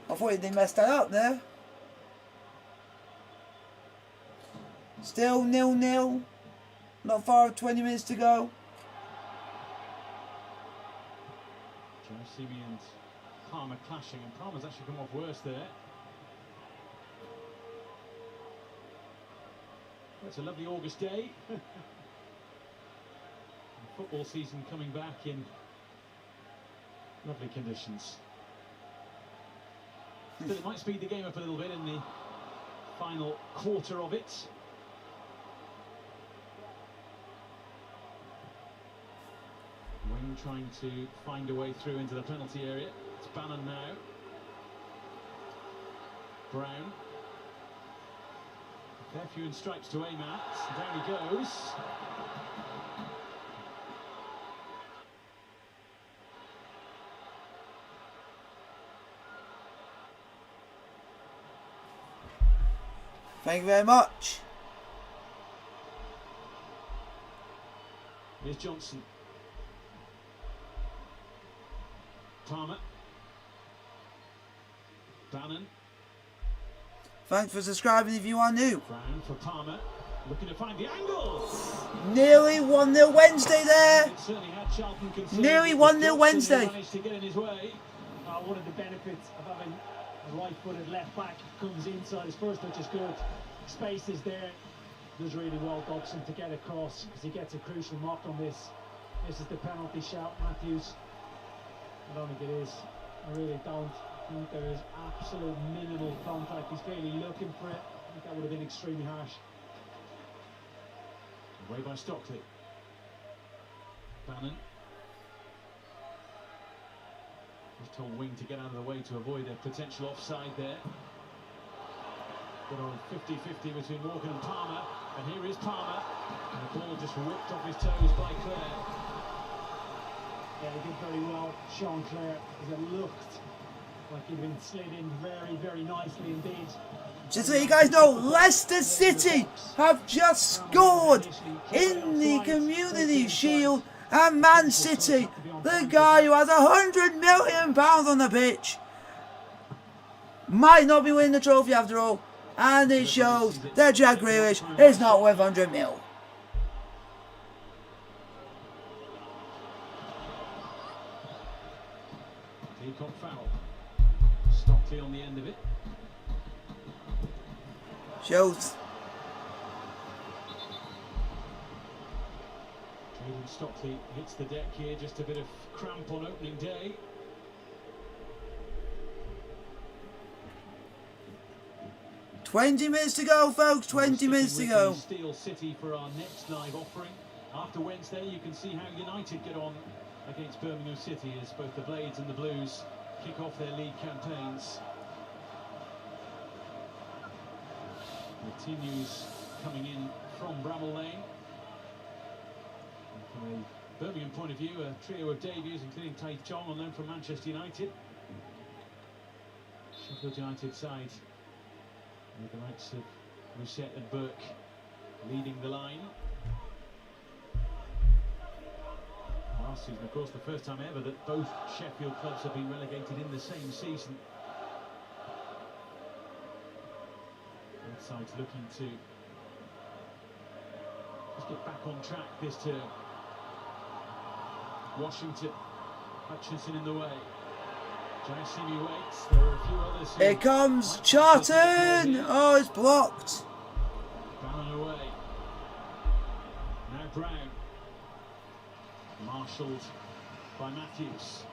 I thought they messed that up there. Still 0-0. Not far of 20 minutes to go. Jimmy and Palmer clashing, and Palmer's actually come off worse there. It's a lovely August day. Football season coming back in lovely conditions. Still, it might speed the game up a little bit in the final quarter of it. Wing trying to find a way through into the penalty area. It's Bannon now. Brown. A fair few in stripes to aim at. Down he goes. Thank you very much. Here's Johnson. Palmer. Bannon. Thanks for subscribing if you are new. Brown for Palmer. Looking to find the angle. Nearly 1-0 Wednesday there. It certainly had Charlton concerned. Nearly 1-0 Wednesday. Managed to get in his way. One of the benefits of having a right-footed left back comes inside. His first touch is good. Space is there. Does really well Dobson to get across because he gets a crucial knock on this. This is the penalty shout, Matthews. I don't think it is. I really don't. I think there is absolute minimal contact. He's clearly looking for it. I think that would have been extremely harsh. Away by Stockley. Bannon. Just told Wing to get out of the way to avoid a potential offside there. Good old 50-50 between Morgan and Palmer. And here is Palmer. And the ball just whipped off his toes by Clare. Yeah, he did very well, Sean Clare, as it looked like he'd been slid in very, very nicely indeed. Just so you guys know, Leicester City have just scored in the Community Shield, and Man City, the guy who has £100 million on the pitch, might not be winning the trophy after all. And it shows that Jack Grealish is not worth 100 mil. Deacon foul. Stockley on the end of it. Shows. Jayden Stockley hits the deck here, just a bit of cramp on opening day. "20 minutes to go, folks. 20 minutes to go." Steel City for our next live offering. After Wednesday, you can see how United get on against Birmingham City as both the Blades and the Blues kick off their league campaigns. The team news coming in from Bramall Lane. And from a Birmingham point of view, a trio of debuts, including Taith Chong on loan from Manchester United. Sheffield United side with the likes of Rousset and Burke leading the line. Last season, of course, the first time ever that both Sheffield clubs have been relegated in the same season. Both sides looking to just get back on track this term. Washington, Hutchinson in the way. Jaisimi waits. There are a few others. Here comes Charlton. Oh, it's blocked. Down and away. Now Brown. Marshalled by Matthews.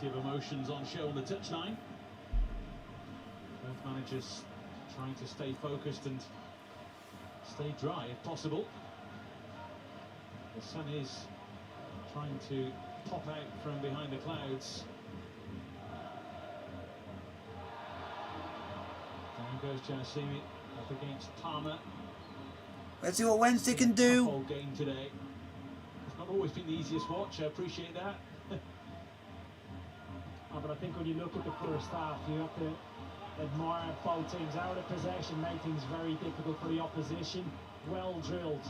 Plenty of emotions on show on the touchline. Both managers trying to stay focused and stay dry if possible. The sun is trying to pop out from behind the clouds. Down goes Jaisimi up against Palmer. Let's see what Wednesday can do. Whole game today. It's not always been the easiest watch. I appreciate that. But I think when you look at the first half, you have to admire both teams out of possession, make things very difficult for the opposition. Well drilled,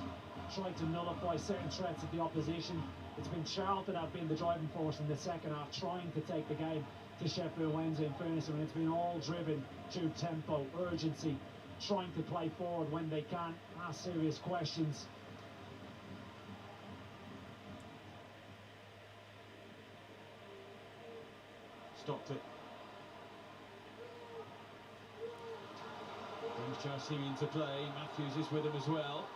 tried to nullify certain threats of the opposition. It's been Charlton that have been the driving force in the second half, trying to take the game to Sheffield Wednesday. In fairness, I mean, it's been all driven through tempo, urgency, trying to play forward when they can, ask serious questions. Stopped it. Brings Jaisimi into play. Matthews is with him as well.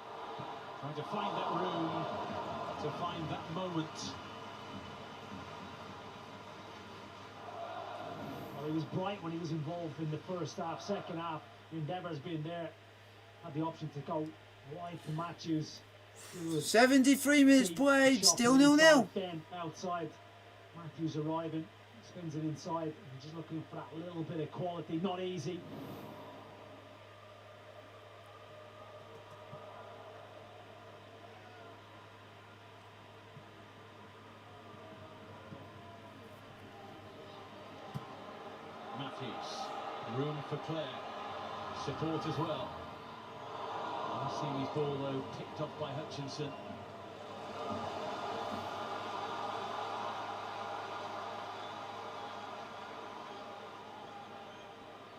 Trying to find that room, to find that moment. Well, he was bright when he was involved in the first half. Second half, the endeavour's been there. Had the option to go wide to Matthews. 73 minutes played, still 0-0. Then outside, Matthews arriving. Spins it inside, and just looking for that little bit of quality, not easy. Matthews, room for Clare, support as well. Jaisimi's ball though picked up by Hutchinson.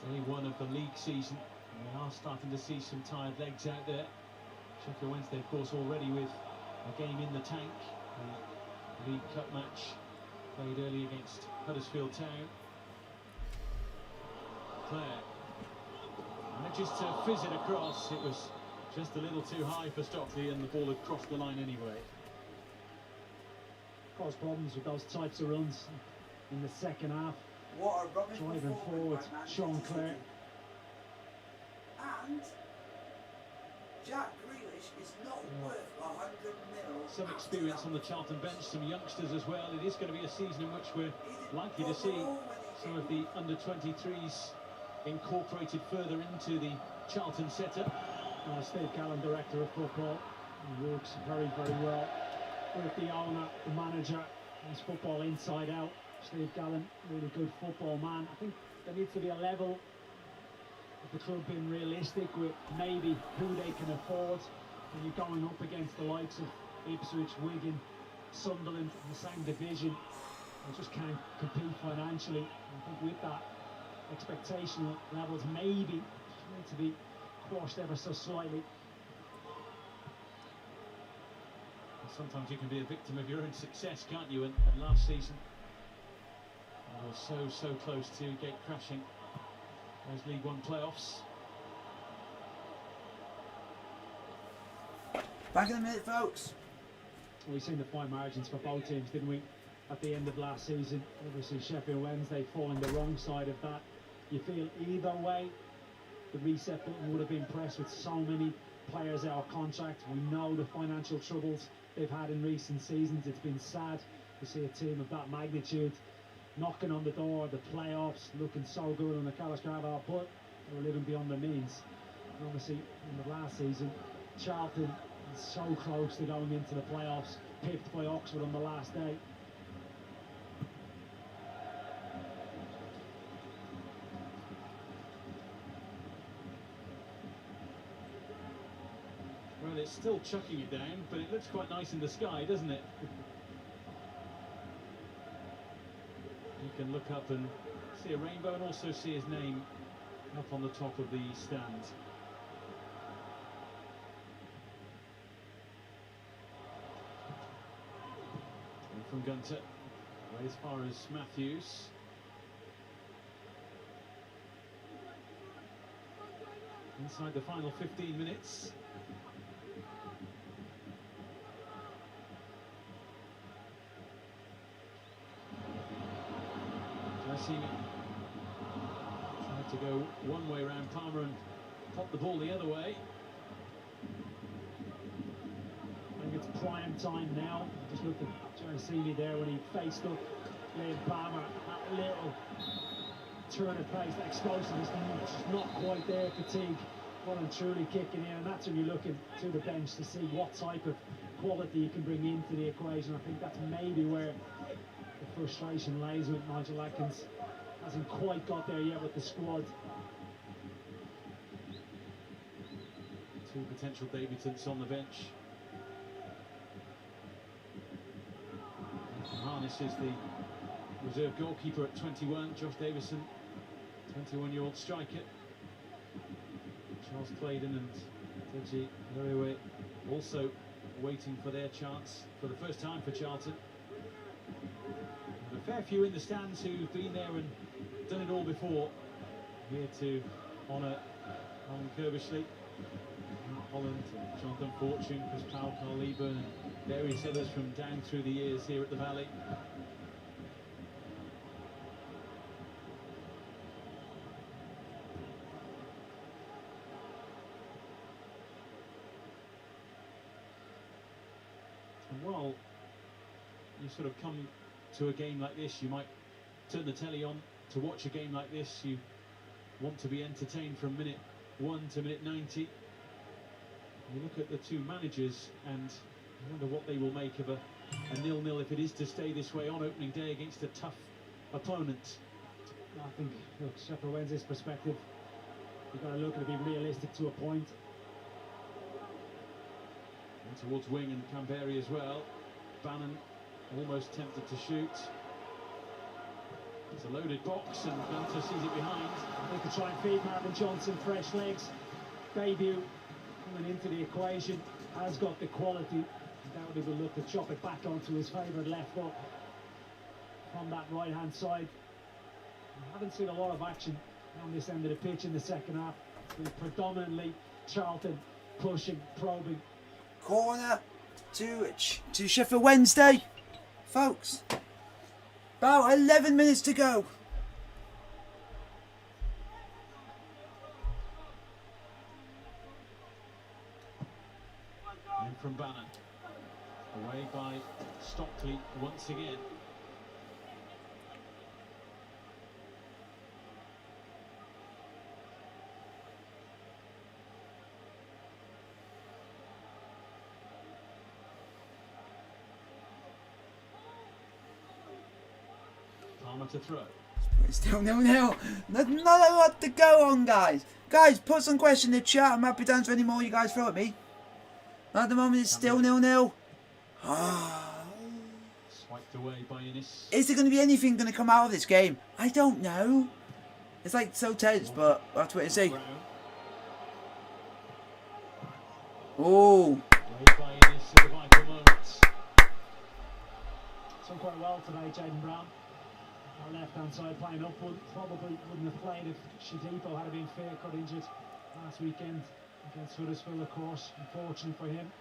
Day one of the league season, and we are starting to see some tired legs out there. Sheffield Wednesday, of course, already with a game in the tank. The League Cup match played early against Huddersfield Town. Clare manages to fizz it across. It was just a little too high for Stockley, and the ball had crossed the line anyway. Caused problems with those types of runs in the second half. What a rubbish driving forward, Sean Clare. And Jack Grealish is not worth 100 mil. Some experience on the Charlton bench, some youngsters as well. It is going to be a season in which we're likely to see some of the under-23s incorporated further into the Charlton setup. Steve Callan, director of football, he works very, very well with the owner, the manager, his football inside out. Steve Gallen, really good football man. I think there needs to be a level of the club being realistic with maybe who they can afford when you're going up against the likes of Ipswich, Wigan, Sunderland in the same division. They just can't compete financially. I think with that, expectation levels maybe need to be quashed ever so slightly. Sometimes you can be a victim of your own success, can't you? And last season, we were so close to gate crashing those League One playoffs. Back in a minute, folks. We've seen the fine margins for both teams, didn't we, at the end of last season? Obviously, Sheffield Wednesday falling the wrong side of that. You feel either way, the reset button would have been pressed with so many players out of contract. We know the financial troubles they've had in recent seasons. It's been sad to see a team of that magnitude knocking on the door of the playoffs, looking so good on the Calistrather, but they were living beyond their means. And obviously, in the last season, Charlton is so close to going into the playoffs, pipped by Oxford on the last day. Well, it's still chucking it down, but it looks quite nice in the sky, doesn't it? You can look up and see a rainbow and also see his name up on the top of the stand. And from Gunter, away as far as Matthews. Inside the final 15 minutes. Tried to go one way around Palmer and pop the ball the other way. I think it's prime time now. Just looked at Jarosini there when he faced up Liam Palmer. That little turn of pace, that explosiveness, just not quite there. Fatigue, well and truly kicking in, and that's when you're looking to the bench to see what type of quality you can bring into the equation. I think that's maybe where the frustration lies with Nigel Atkins. Hasn't quite got there yet with the squad. Two potential debutants on the bench. Harness is the reserve goalkeeper at 21, Josh Davison, 21-year-old striker. Charles Claydon and Deji Luriwe also waiting for their chance for the first time for Charlton. A fair few in the stands who've been there and done it all before. Here to honour Alan Kirbishley, Holland, Jonathan Fortune, Chris Powell, Carl Lieber and various others from down through the years here at the Valley. And while you sort of come to a game like this, you might turn the telly on to watch a game like this. You want to be entertained from minute 1 to minute 90. You look at the two managers and you wonder what they will make of a 0-0 if it is to stay this way on opening day against a tough opponent. I think, look, Sheffield Wednesday's perspective, you've got to look at it, be realistic to a point. And towards wing and Canberry as well. Bannon almost tempted to shoot. It's a loaded box and Gunter sees it behind. They could try and feed Marvin Johnson fresh legs. Debut coming into the equation, has got the quality. Undoubtedly will look to chop it back onto his favourite left foot from that right hand side. I haven't seen a lot of action on this end of the pitch in the second half. It's been predominantly Charlton pushing, probing. Corner to Sheffield Wednesday, folks. About 11 minutes to go. In from Bannon. Away by Stockley once again. corner to throw. It's still 0-0. There's not a lot to go on, guys. Guys, put some questions in the chat. I'm happy to answer any more you guys throw at me. At the moment, it's still 0-0. Swiped away by Innes. Is there going to be anything going to come out of this game? I don't know. It's like so tense, but we'll have to wait and see. Oh. By Innes at the vital moments. Done quite well today, Jaden Brown. Our left-hand side playing upward. Probably wouldn't have played if Shadipo had been fair cut injured last weekend against Huddersfield, of course. Unfortunate for him.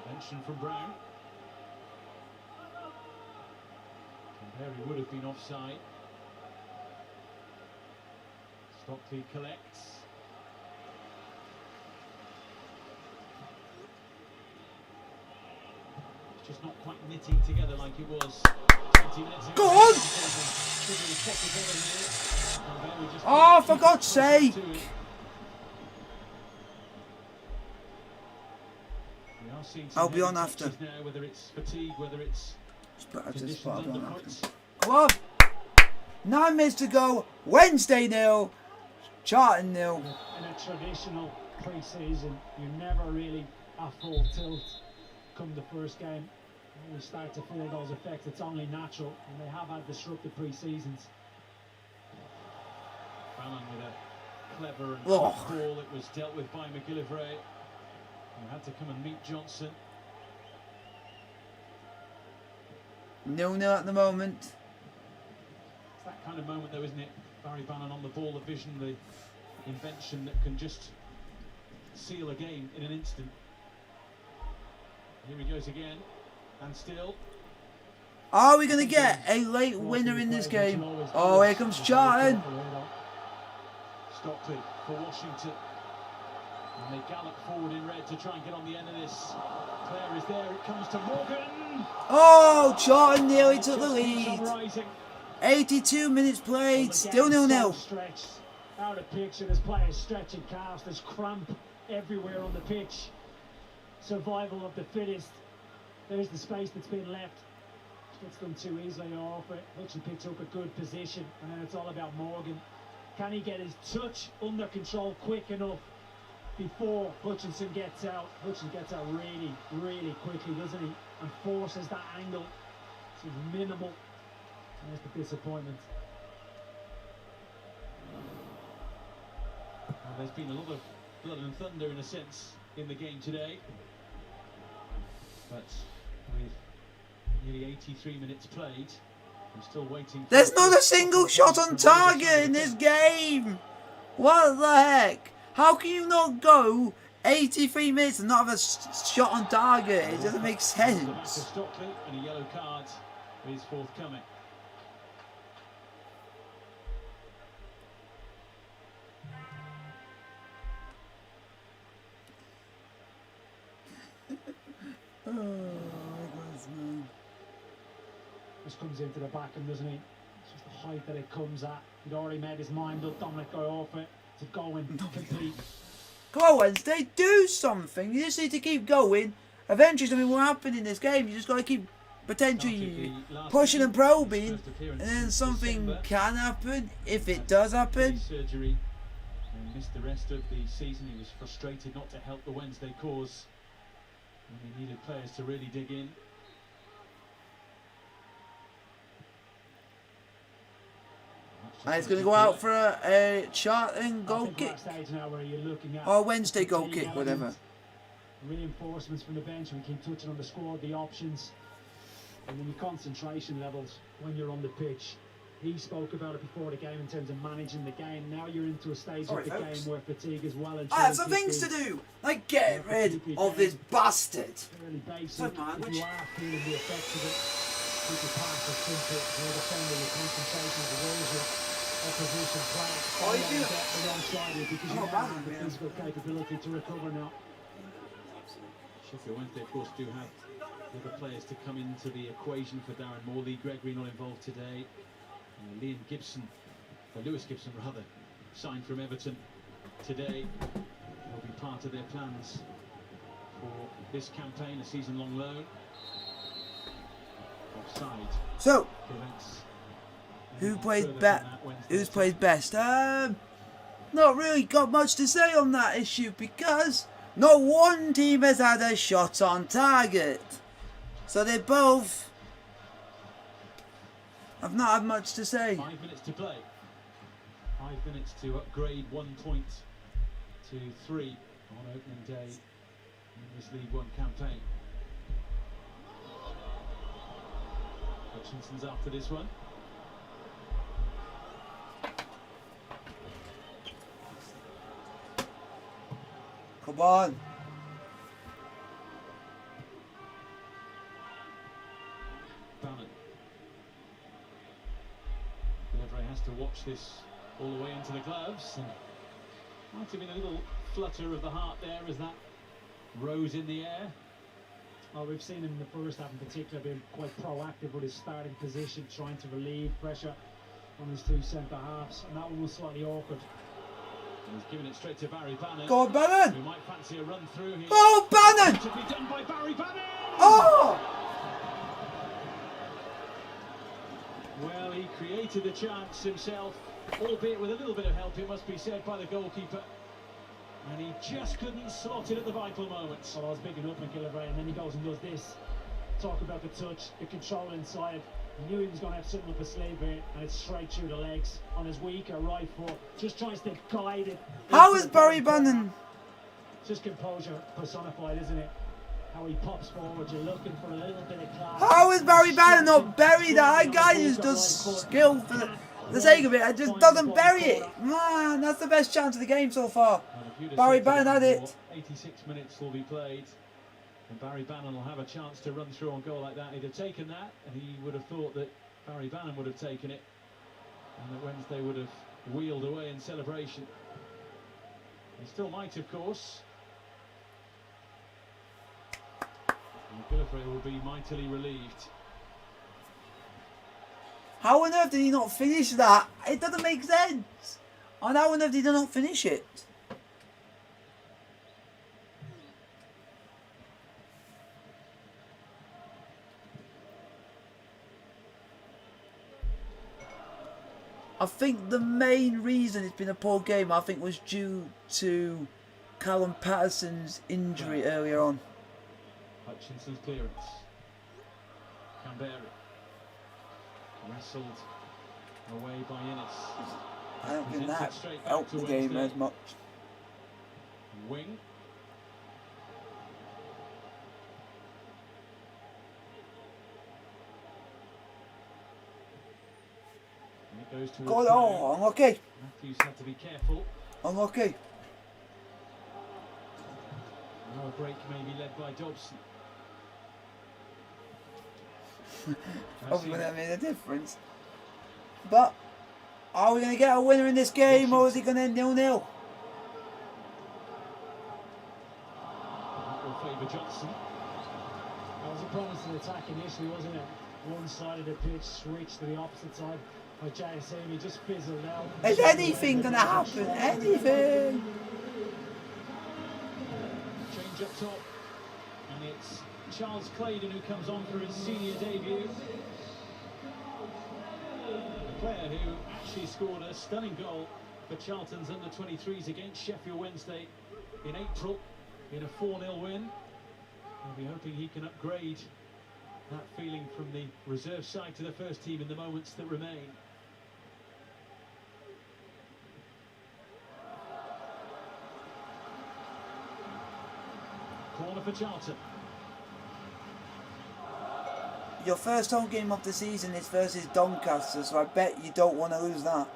Invention from Brown. Barry would have been offside. Stockley collects. It's just not quite knitting together like it was 20 minutes ago. Go on! Oh, for God's sake! I'll be on after. Now, whether it's fatigue, whether it's Come on! 9 minutes to go. Wednesday 0. Charlton 0. In a traditional pre-season, you never really at full tilt come the first game. When we start to feel those effects, it's only natural, and they have had disruptive pre-seasons. Bannon with a clever and tough ball. It was dealt with by McGillivray, who had to come and meet Johnson. 0-0 at the moment. It's that kind of moment though, isn't it? Barry Bannon on the ball, the vision, the invention that can just seal a game in an instant. Here he goes again, and still. Are we going to get a late winner in this game? Oh, here comes Charlton. Stockley for Washington. And they gallop forward in red to try and get on the end of this. Clare is there, it comes to Morgan. Oh, Charlton nearly took the lead. 82 minutes played, still 0-0. Out of picture, there's players stretching calves, there's cramp everywhere on the pitch. Survival of the fittest. There's the space that's been left. Gets done too easily off it. Hutchin picks up a good position, and then it's all about Morgan. Can he get his touch under control quick enough before Hutchinson gets out? Hutchinson gets out really, really quickly, doesn't he? And forces that angle to minimal. And there's the disappointment. Well, there's been a lot of blood and thunder in a sense in the game today. But with nearly 83 minutes played, I'm still waiting. There's not a single shot on target in this game. What the heck? How can you not go 83 minutes and not have a shot on target? It doesn't make sense. Stockley, and a yellow card is forthcoming. Oh my goodness, man. Just comes into the back and doesn't he? It's just the height that it comes at. He'd already made his mind up. Dominic go off it to go and complete. Come on, Wednesday, do something. You just need to keep going. Eventually something will happen in this game. You just got to keep potentially pushing and probing, and then something can happen if it does happen. Surgery and missed the rest of the season. He was frustrated not to help the Wednesday cause. And he needed players to really dig in. And it's going to go out for a Charlton goal kick. Or Wednesday goal kick, whatever. Reinforcements from the bench. We keep touching on the squad, the options, and then your concentration levels when you're on the pitch. He spoke about it before the game in terms of managing the game. Now you're into a stage of the game where fatigue is well and I have some things to do, like get rid of this bastard. Fairly basic. If you are feeling the effects of it, keep your pass or simple, you're defending your concentration as well as your opposition player. Don't get the wrong side because you have the physical capability to recover now. Sheffield Wednesday, of course, do have other players to come into the equation for Darren Morley. Gregory not involved today. Lewis Gibson rather, signed from Everton today, will be part of their plans for this campaign, a season-long loan. Offside. So, Prevents who plays further from that Wednesday who's plays best? Not really got much to say on that issue because not one team has had a shot on target. So they both have not had much to say. 5 minutes to play. 5 minutes to upgrade 1 point to 3 on opening day in this League One campaign. Hutchinson's after this one. Come on. Bannon. Delivery has to watch this all the way into the gloves. And might have been a little flutter of the heart there as that rose in the air. Well, we've seen him in the first half in particular being quite proactive with his starting position, trying to relieve pressure on his two centre-halves, and that one was slightly awkward. And he's giving it straight to Barry Bannon. Go on, Bannon! Who might fancy a run through here. Oh, Bannon! To be done by Barry Bannon! Oh! Well, he created the chance himself, albeit with a little bit of help, it must be said, by the goalkeeper. And he just couldn't slot it at the vital moments. Well, I was picking up McGillivray, and then he goes and does this. Talk about the touch, the control inside. He knew he was going to have something up his sleeve here, and it's straight through the legs on his weaker right foot. Just tries to guide it. How is Barry Bannon? Just composure personified, isn't it? How he pops forward, you're looking for a little bit of class. How is Barry Bannon not buried? That guy just does skill for the sake of it. It just doesn't bury it. Man, that's the best chance of the game so far. Barry Bannon had it. 86 minutes will be played. And Barry Bannon will have a chance to run through on goal like that. He'd have taken that, and he would have thought that Barry Bannon would have taken it, and that Wednesday would have wheeled away in celebration. He still might, of course. McGillivray will be mightily relieved. How on earth did he not finish that? It doesn't make sense. And how on earth did he not finish it? I think the main reason it's been a poor game, I think, was due to Callum Patterson's injury earlier on. Hutchinson's clearance. Canberra. Wrestled away by Innes. I don't think Presents that it straight back helped to the game Wednesday. as much. Wing. And it goes towards God, oh, unlucky. Matthews had to be careful. Unlucky. Now a break may be led by Dobson. Obviously that made a difference. But are we going to get a winner in this game, or is it going to end 0-0? That will favour Johnson. That was a promising attack initially, wasn't it? One side of the pitch switched to the opposite side. But JSM, just fizzled out. Is anything going to happen? Anything? Change up top. And it's Charles Claydon who comes on for his senior debut. A player who actually scored a stunning goal for Charlton's under-23s against Sheffield Wednesday in April in a 4-0 win. We'll be hoping he can upgrade that feeling from the reserve side to the first team in the moments that remain. Corner for Charlton. Your first home game of the season is versus Doncaster, so I bet you don't want to lose that.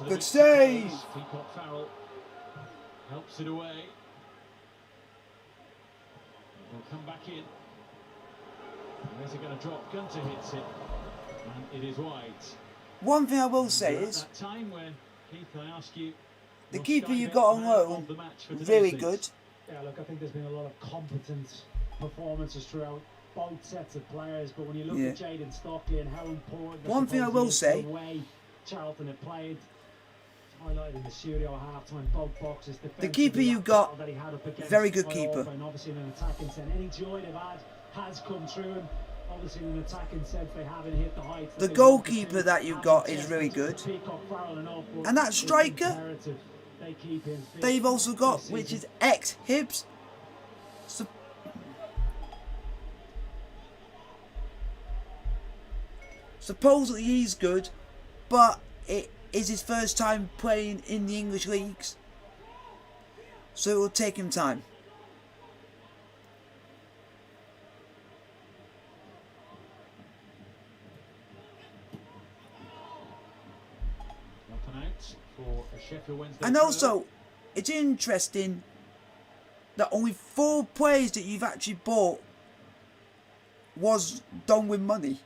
Good save! Peacock Farrell helps it away. They'll come back in. Where's it going to drop? Gunter hits it, and it is wide. One thing I will say is, that time when Keith, I ask you, the keeper you got on loan, really good. Yeah, look, I think there's been a lot of competent performances throughout both sets of players, but when you look Yeah. at Jadon Stockley and how important One thing I will say, the way Charlton have played, highlighted in the studio at half-time, both boxes, the keeper you got, very good keeper. And obviously in an attacking sense, any joy they've had has come through, and obviously in an attacking sense they haven't hit the heights. The goalkeeper that you got is really good. And that striker, they've also got, which is ex-Hibs. Supposedly he's good, but it is his first time playing in the English leagues, so it will take him time. And also, it's interesting that only 4 players that you've actually bought was done with money.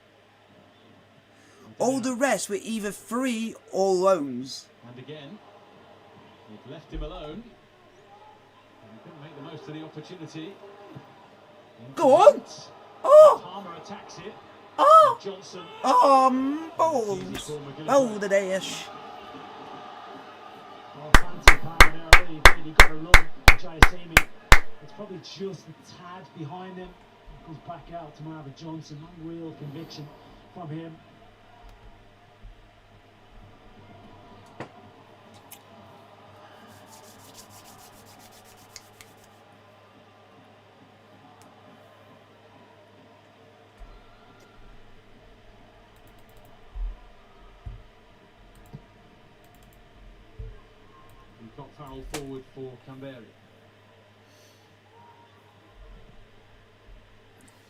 All the rest were either free or loans. And again, they've left him alone. And he couldn't make the most of the opportunity. Go on! Oh! Palmer attacks it. Oh! Johnson. Balls! Oh, the dash. Oh, fancy Palmer there, really did. He got a run. Jayasimi. It's probably just a tad behind him. Goes back out to Marvin Johnson. Unreal conviction from him. Farrell forward for Canberra.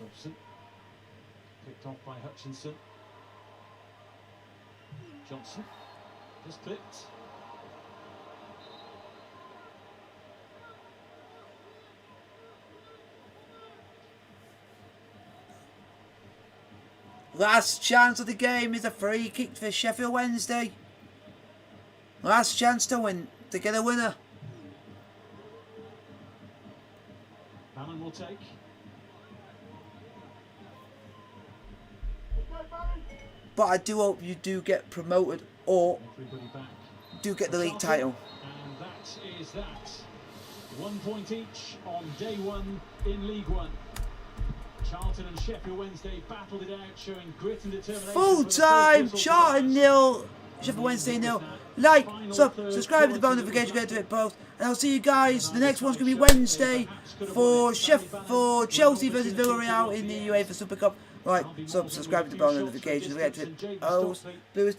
Dobson picked off by Hutchinson. Johnson just clipped. Last chance of the game is a free kick for Sheffield Wednesday. Last chance to win, to get a winner. Allen will take. But I do hope you do get promoted or do get the league title. And that is that. 1 point each on day 1 in League One. Charlton and Sheffield Wednesday battled it out, showing grit and determination. Full time, Charlton 0, Sheffield Wednesday 0. Like, subscribe to the bell notification, get to it both. And I'll see you guys. The next one's going to be Wednesday for Chelsea versus Villarreal in the UEFA Super Cup. Right, subscribe to the bell notifications, get to it.